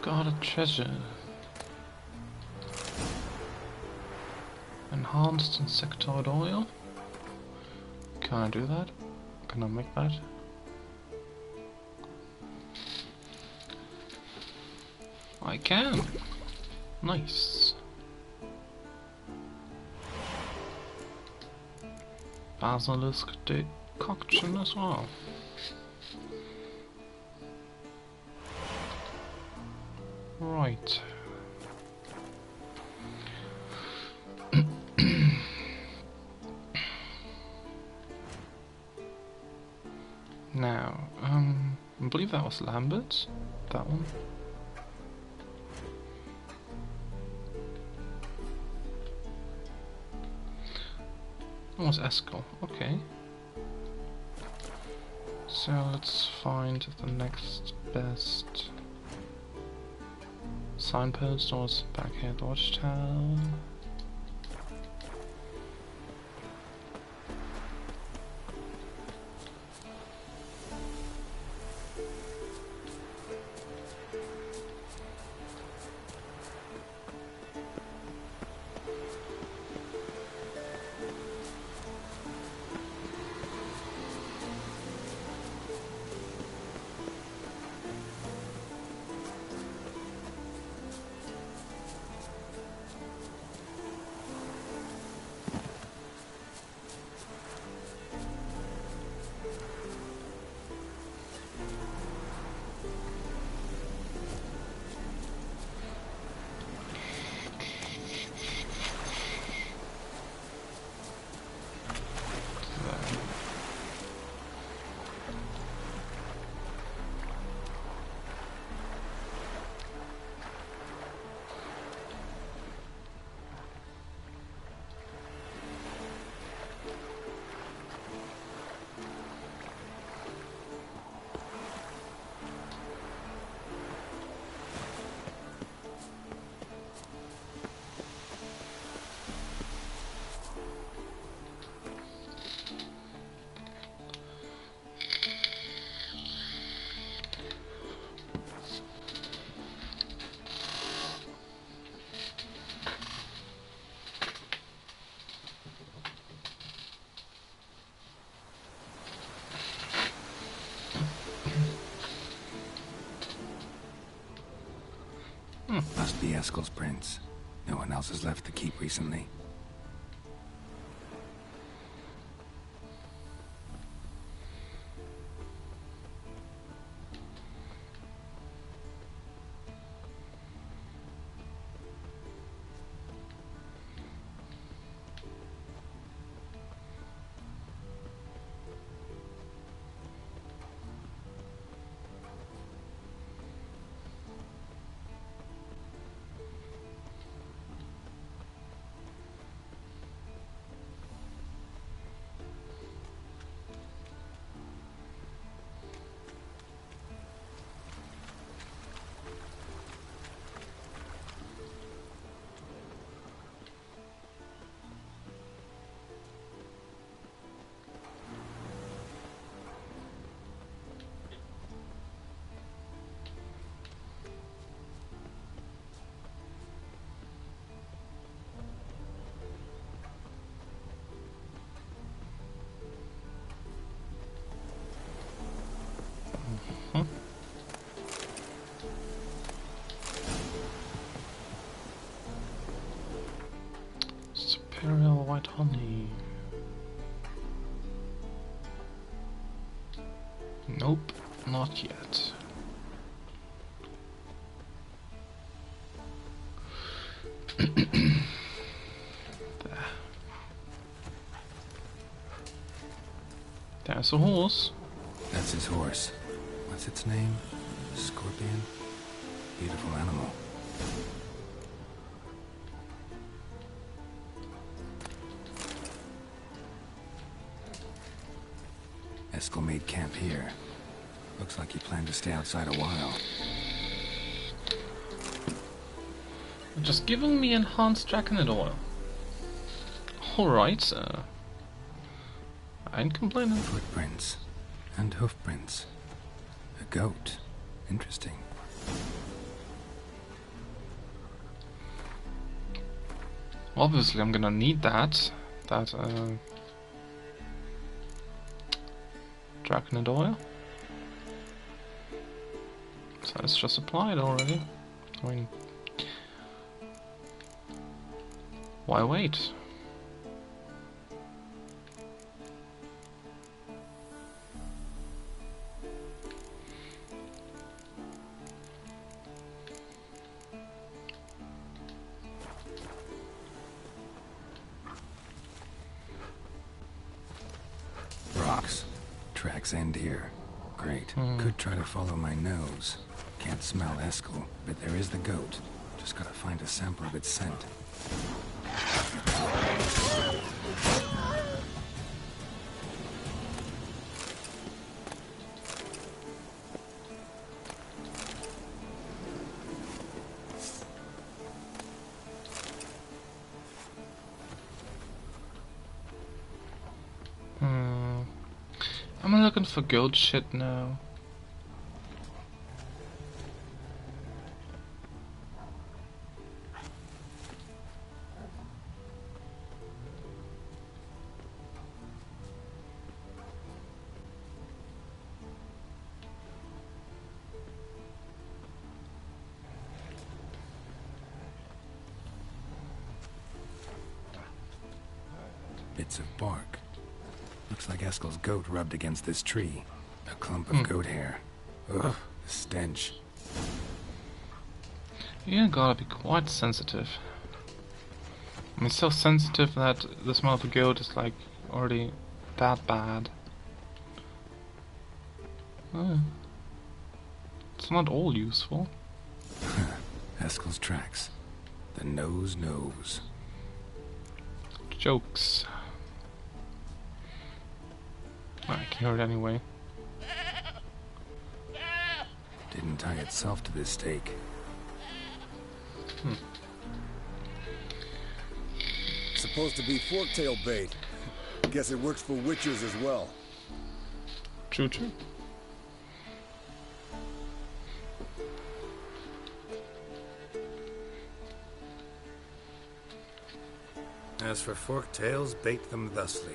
Got a treasure. Enhanced insectoid oil. Can I do that? Can I make that? I can. Nice. Basilisk decoction as well. Right. Now, I believe that was Lambert. That one. That was Eskel. Okay. So let's find the next best signpost. Was back here at the watchtower. Eskel's prints. No one else has left the keep recently. Imperial white honey. Nope, not yet. There. There's a horse. That's his horse. What's its name? Scorpion? Beautiful animal. Eskel made camp here. Looks like he planned to stay outside a while. Just giving me enhanced draconid oil. Alright, I ain't complaining. Footprints. And hoofprints. A goat. Interesting. Obviously I'm gonna need that. Draconid oil. So it's just applied already. I mean, why wait? Rocks. Tracks end here. Great. Could try to follow my nose. Can't smell Eskel, but there is the goat. Just gotta find a sample of its scent. I'm looking for goat shit now. Bits of bark. Looks like Eskel's goat rubbed against this tree. A clump of goat hair. Ugh, the stench. You gotta be quite sensitive. I mean, so sensitive that the smell of a goat is like already that bad. It's not all useful. Eskel's tracks. The nose knows. Jokes. I can hear it anyway. Didn't tie itself to this stake. Supposed to be forktail bait. Guess it works for witchers as well. True, true. As for forked tails, bait them thusly.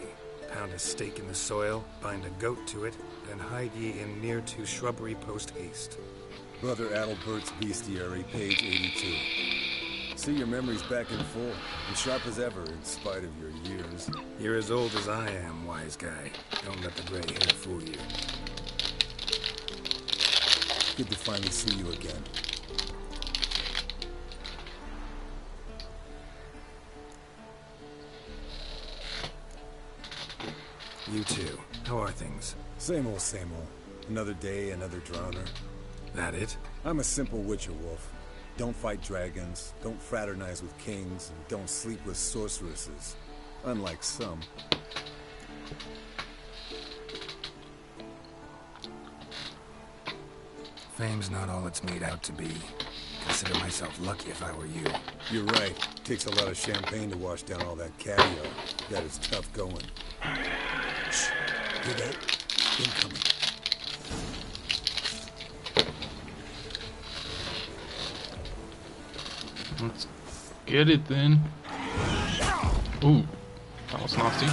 Pound a stake in the soil, bind a goat to it, then hide ye in near to shrubbery post haste. Brother Adalbert's Bestiary, page 82. see your memory's back in full, and sharp as ever in spite of your years. You're as old as I am, wise guy. Don't let the gray hair fool you. Good to finally see you again. You too. How are things? Same old, same old. Another day, another drowner. That it? I'm a simple witcher wolf. Don't fight dragons, don't fraternize with kings, and don't sleep with sorceresses. Unlike some. Fame's not all it's made out to be. Consider myself lucky if I were you. You're right. Takes a lot of champagne to wash down all that caviar. That is tough going. Shh. Hear that? Incoming. Let's get it then. Ooh, that was nasty.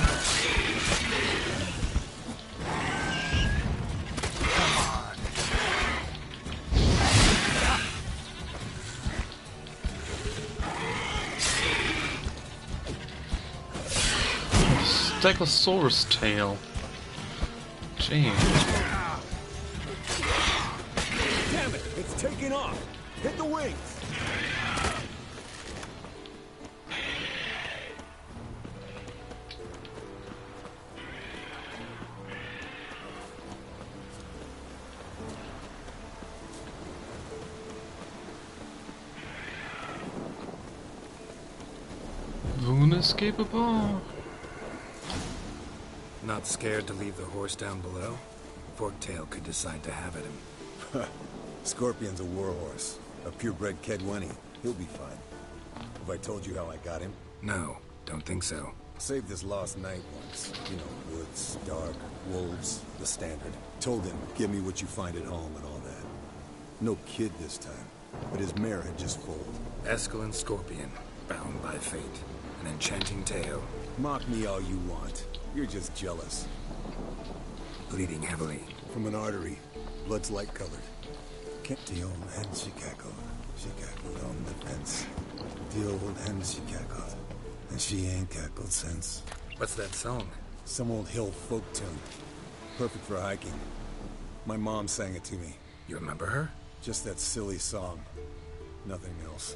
Stegosaurus tail. Jeez. Damn it! It's taking off! Hit the wings! Unescapable. Not scared to leave the horse down below? Forktail could decide to have at him. Scorpion's a warhorse. A purebred Kedwenny. He'll be fine. Have I told you how I got him? No, don't think so. Saved his lost knight once. You know, woods, dark, wolves, the standard. Told him, give me what you find at home and all that. No kid this time, but his mare had just foaled. Eskel Scorpion, bound by fate. An enchanting tale. Mock me all you want. You're just jealous. Bleeding heavily. From an artery. Blood's light-colored. The old hen she cackled. She cackled on the fence. The old hen she cackled. And she ain't cackled since. What's that song? Some old hill folk tune. Perfect for hiking. My mom sang it to me. You remember her? Just that silly song. Nothing else.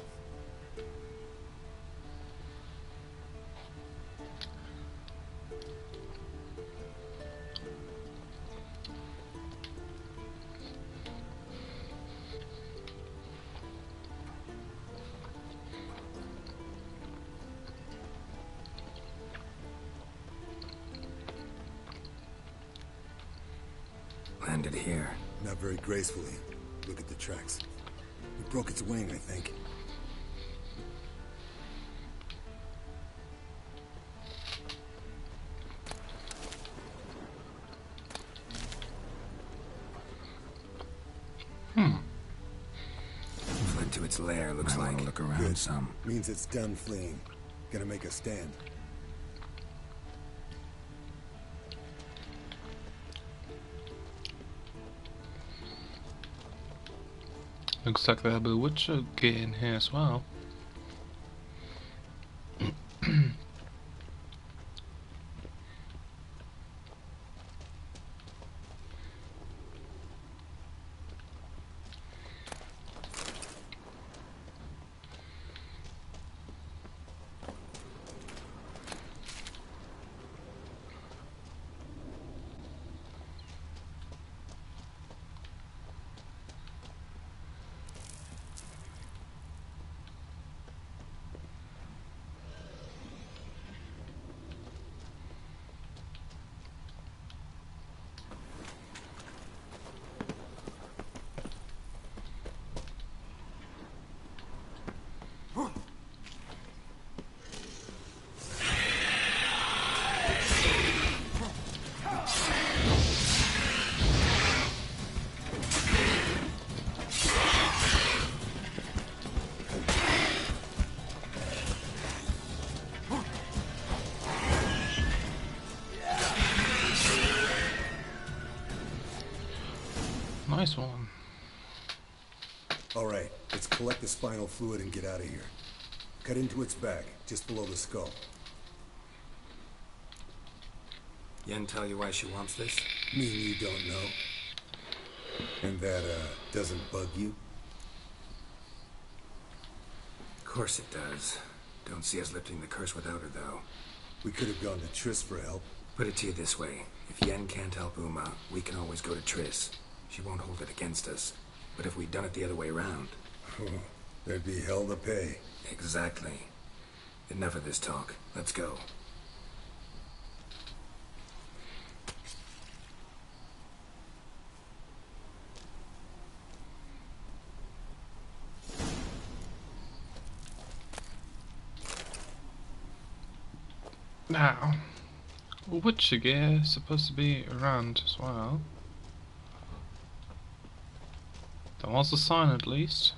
Landed here. Not very gracefully. Look at the tracks. It broke its wing, I think. Fled to its lair, looks like. Look around Good. some. Means it's done fleeing. Gonna make a stand. Looks like they have a Witcher gear in here as well. Nice one. All right, let's collect this final fluid and get out of here. Cut into its back, just below the skull. Yen tell you why she wants this? Me and you don't know. And that, doesn't bug you? Of course it does. Don't see us lifting the curse without her, though. We could have gone to Triss for help. Put it to you this way. If Yen can't help Uma, we can always go to Triss. She won't hold it against us. But if we'd done it the other way around... There'd be hell to pay. Exactly. Enough of this talk. Let's go. Now, Witcher gear is supposed to be around as well. There was a sign at least.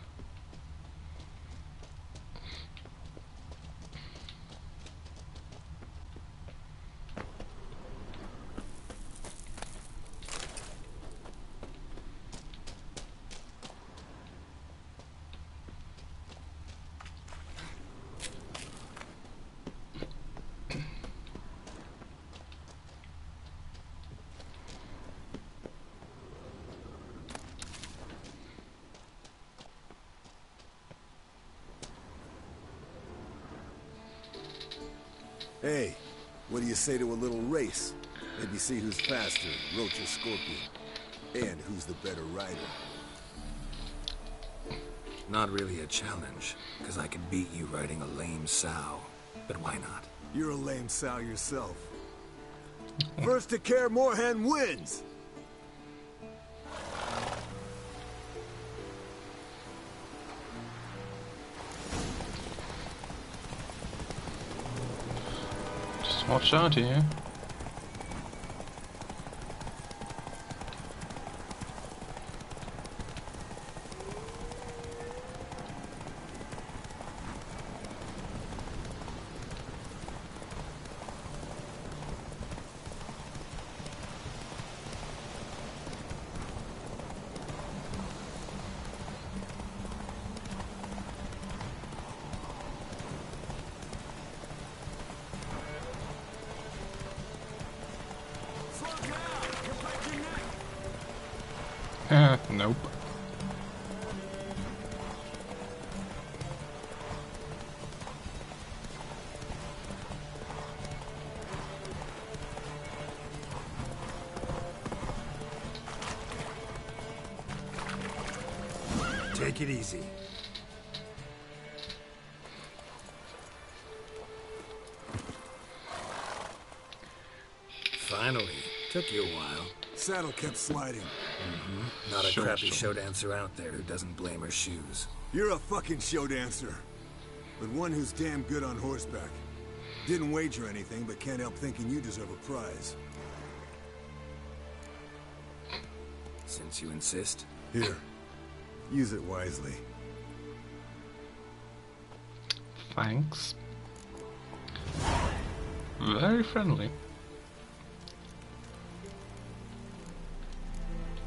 Hey, what do you say to a little race? Maybe see who's faster, Roach or Scorpion. And who's the better rider. Not really a challenge, because I could beat you riding a lame sow. But why not? You're a lame sow yourself. First to Kaer Morhen wins! Watch out here. Nope. Take it easy. Finally. Took you a while. Saddle kept sliding. Not a crappy show dancer out there who doesn't blame her shoes. You're a fucking show dancer. But one who's damn good on horseback. Didn't wager anything, but can't help thinking you deserve a prize. Since you insist. Here. Use it wisely. Thanks. Very friendly.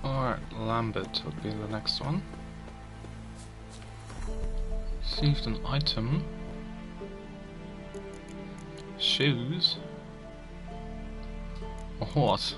Alright, Lambert would be the next one. Received an item. Shoes. What?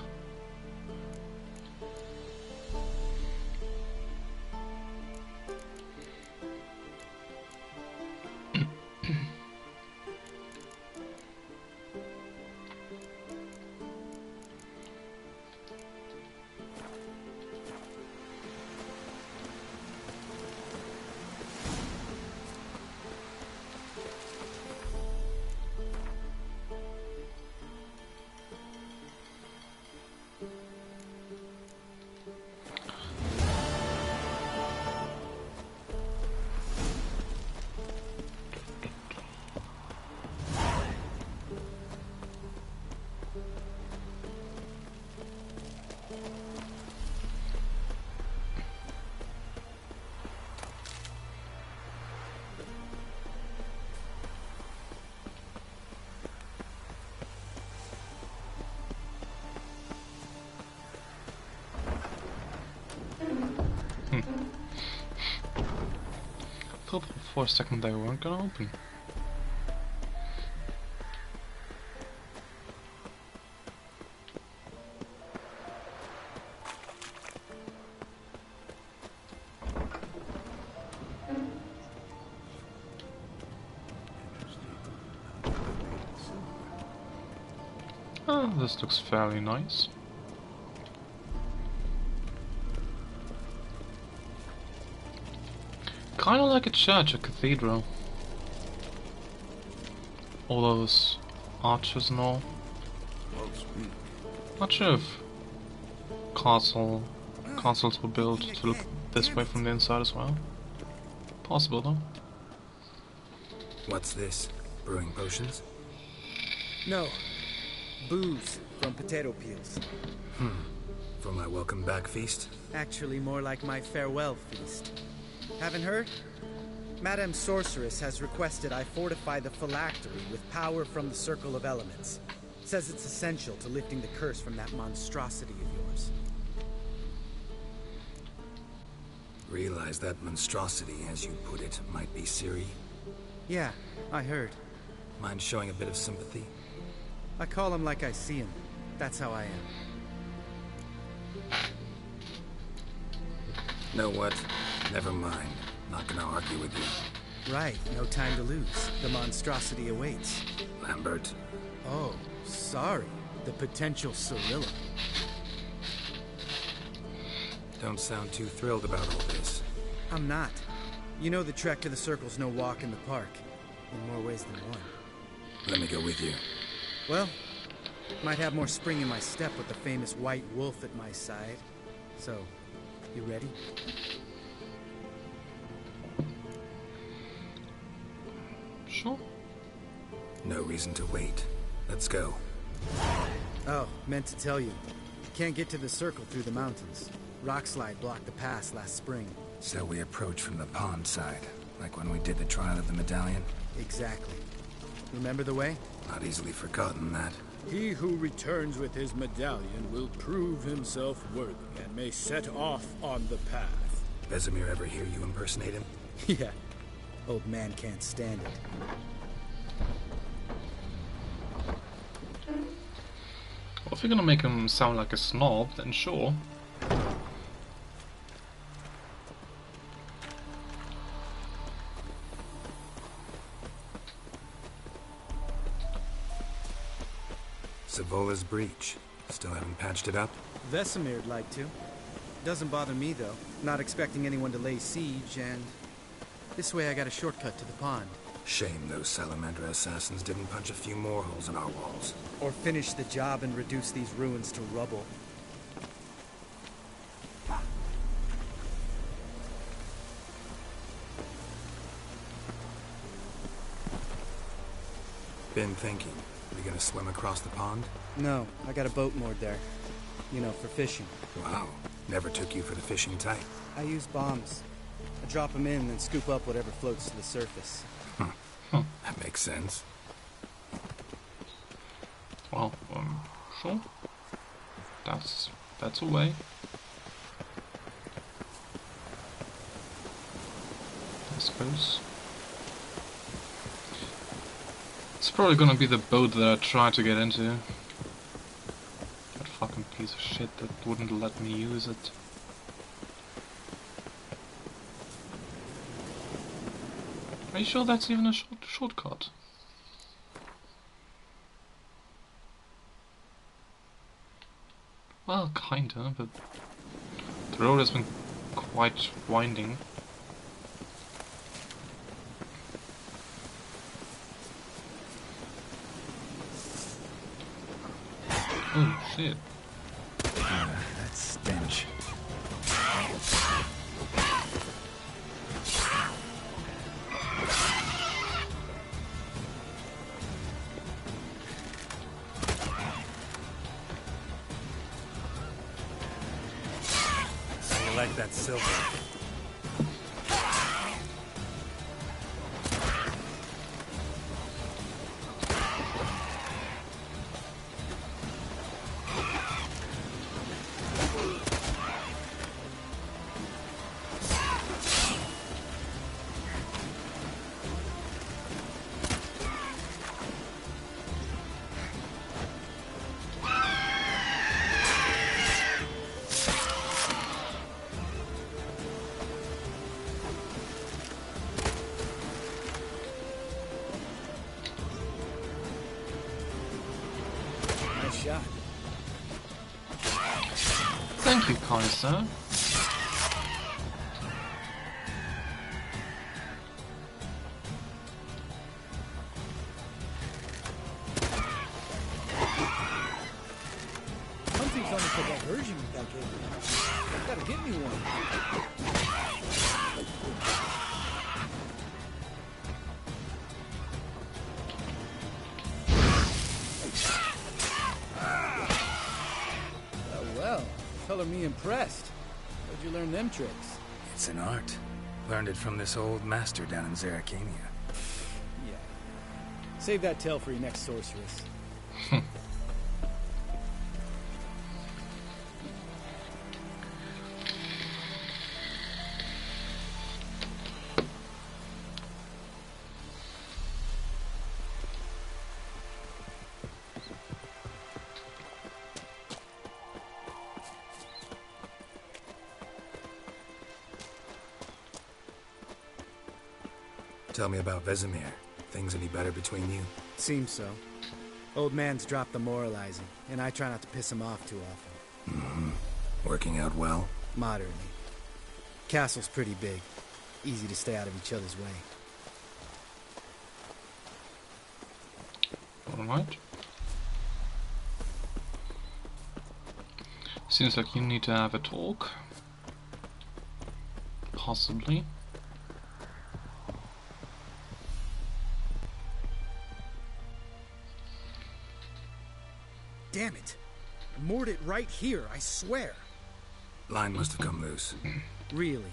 Thought for a second they weren't gonna open. Oh, this looks fairly nice. Kinda like a church, a cathedral. All those arches and all. Not sure if castles were built to look this way from the inside as well. Possible though. What's this? Brewing potions? No. Booze from potato peels. For my welcome back feast? Actually, more like my farewell feast. Haven't heard? Madame Sorceress has requested I fortify the phylactery with power from the Circle of Elements. Says it's essential to lifting the curse from that monstrosity of yours. Realize that monstrosity, as you put it, might be Ciri? Yeah, I heard. Mind showing a bit of sympathy? I call him like I see him. That's how I am. Know what? Never mind. Not gonna argue with you. Right, no time to lose. The monstrosity awaits. Lambert. Oh, sorry. The potential Cirilla. Don't sound too thrilled about all this. I'm not. You know the trek to the Circle's no walk in the park. In more ways than one. Let me go with you. Well, might have more spring in my step with the famous white wolf at my side. So, you ready? Sure. No reason to wait. Let's go. Oh, meant to tell you. Can't get to the Circle through the mountains. Rockslide blocked the pass last spring. So we approach from the pond side, like when we did the trial of the medallion? Exactly. Remember the way? Not easily forgotten, that. He who returns with his medallion will prove himself worthy and may set off on the path. Vesemir ever hear you impersonate him? Yeah. Old man can't stand it. Well, if you're gonna make him sound like a snob, then sure. Savola's breach. Still haven't patched it up? Vesemir'd like to. Doesn't bother me, though. Not expecting anyone to lay siege, and... this way I got a shortcut to the pond. Shame those Salamander assassins didn't punch a few more holes in our walls. Or finish the job and reduce these ruins to rubble. Been thinking. We gonna swim across the pond? No, I got a boat moored there. You know, for fishing. Wow. Never took you for the fishing type. I use bombs. I drop them in, then scoop up whatever floats to the surface. That makes sense. Well, sure. That's a way. I suppose. It's probably gonna be the boat that I tried to get into. That fucking piece of shit that wouldn't let me use it. Are you sure that's even a shortcut? Well, kinda, but the road has been quite winding. Oh, shit. That stench. I like that silver. Nice shot. Thank you, Kaer. Hunting's almost like a version with that game. You gotta get me one. Well, color me impressed. Where'd you learn them tricks? It's an art. Learned it from this old master down in Zeracania. Yeah. Save that tale for your next sorceress. Tell me about Vesemir. Things any better between you? Seems so. Old man's dropped the moralizing, and I try not to piss him off too often. Mm-hmm. Working out well? Moderately. Castle's pretty big. Easy to stay out of each other's way. Alright. Seems like you need to have a talk. Possibly. Damn it! I moored it right here, I swear. Line must have come loose. Really?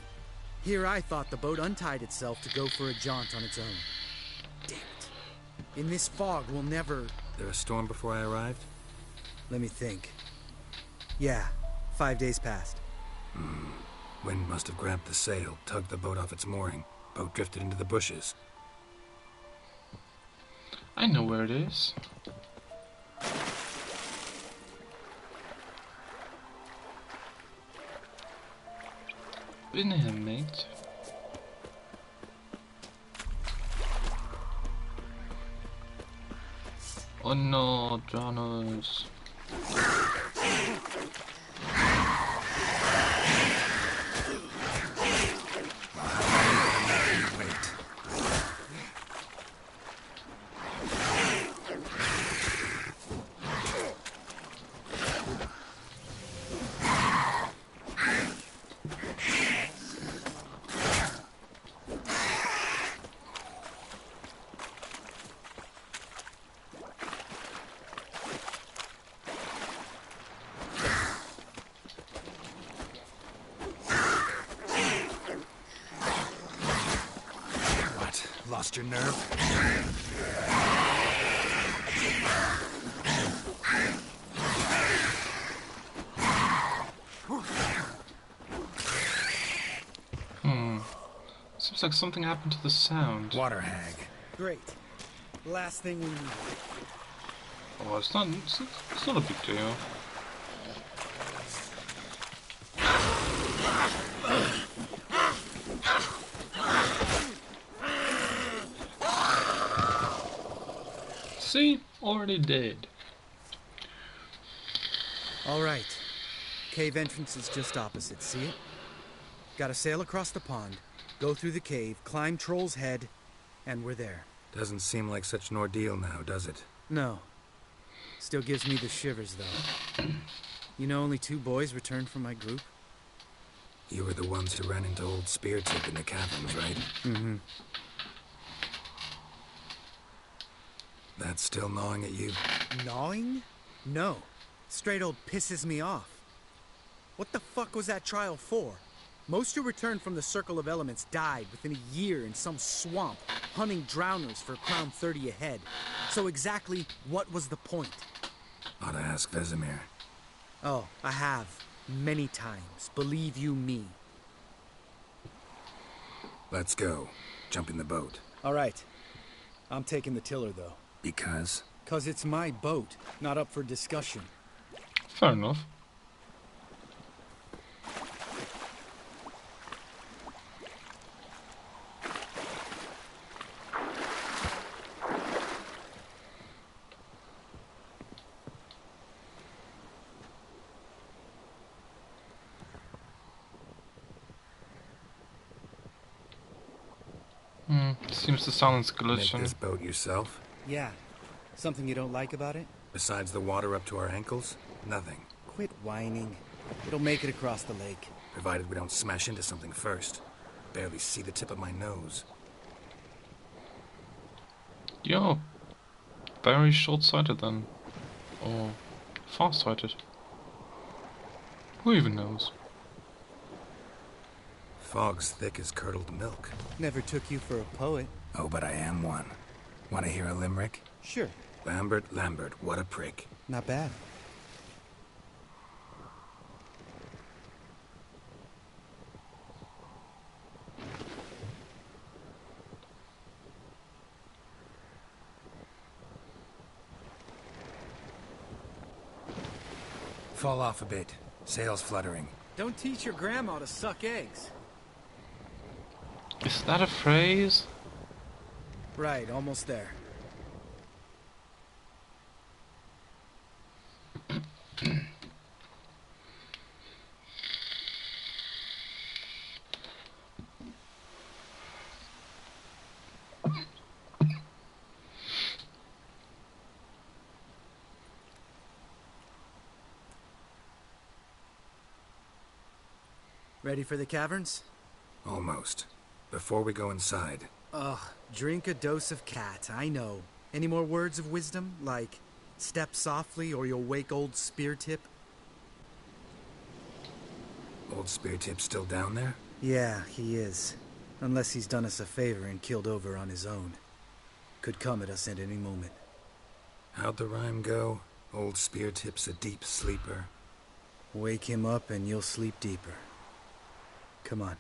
Here I thought the boat untied itself to go for a jaunt on its own. Damn it. In this fog, we'll never... There a storm before I arrived? Let me think. Yeah, 5 days passed. Wind must have grabbed the sail, tugged the boat off its mooring. Boat drifted into the bushes. I know where it is. Been here, mate. Oh no, drowners. Lost your nerve? Seems like something happened to the sound. Water hag. Great. Last thing we need. Oh, it's not a big deal. See? Already dead. Alright. Cave entrance is just opposite, see it? Gotta sail across the pond, go through the cave, climb Troll's Head, and we're there. Doesn't seem like such an ordeal now, does it? No. Still gives me the shivers, though. You know only 2 boys returned from my group? You were the ones who ran into old Spear Tip in the caverns, right? Mm-hmm. That's still gnawing at you? Gnawing? No. Straight old pisses me off. What the fuck was that trial for? Most who returned from the Circle of Elements died within a year in some swamp, hunting drowners for Crown 30 a head. So exactly what was the point? Ought to ask Vesemir. Oh, I have. Many times. Believe you me. Let's go. Jump in the boat. All right. I'm taking the tiller, though. Because? 'Cause it's my boat, not up for discussion. Fair enough. Seems the sound is Make glitching. this boat yourself? Yeah. Something you don't like about it? Besides the water up to our ankles? Nothing. Quit whining. It'll make it across the lake. Provided we don't smash into something first. Barely see the tip of my nose. You're very short-sighted then. Or far-sighted. Who even knows? Fog's thick as curdled milk. Never took you for a poet. Oh, but I am one. Want to hear a limerick? Sure. Lambert, what a prick. Not bad. Fall off a bit. Sails fluttering. Don't teach your grandma to suck eggs. Is that a phrase? Right, almost there. Ready for the caverns? Almost. Before we go inside. Ugh, drink a dose of cat, I know. Any more words of wisdom? Like, step softly or you'll wake old Speartip? Old Speartip's still down there? Yeah, he is. Unless he's done us a favor and killed over on his own. Could come at us at any moment. How'd the rhyme go? Old Speartip's a deep sleeper. Wake him up and you'll sleep deeper. Come on.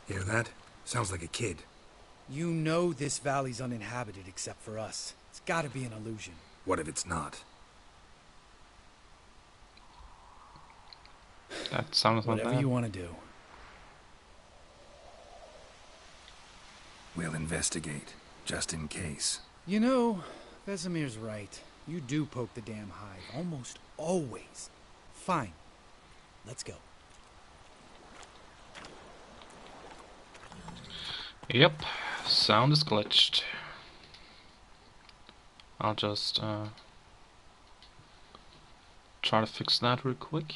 Hear that? Sounds like a kid. You know this valley's uninhabited except for us. It's gotta be an illusion. What if it's not? That sounds not Whatever bad. you want to do. We'll investigate, just in case. You know, Vesemir's right. You do poke the damn hive, almost always. Fine. Let's go. Yep, sound is glitched. I'll just try to fix that real quick.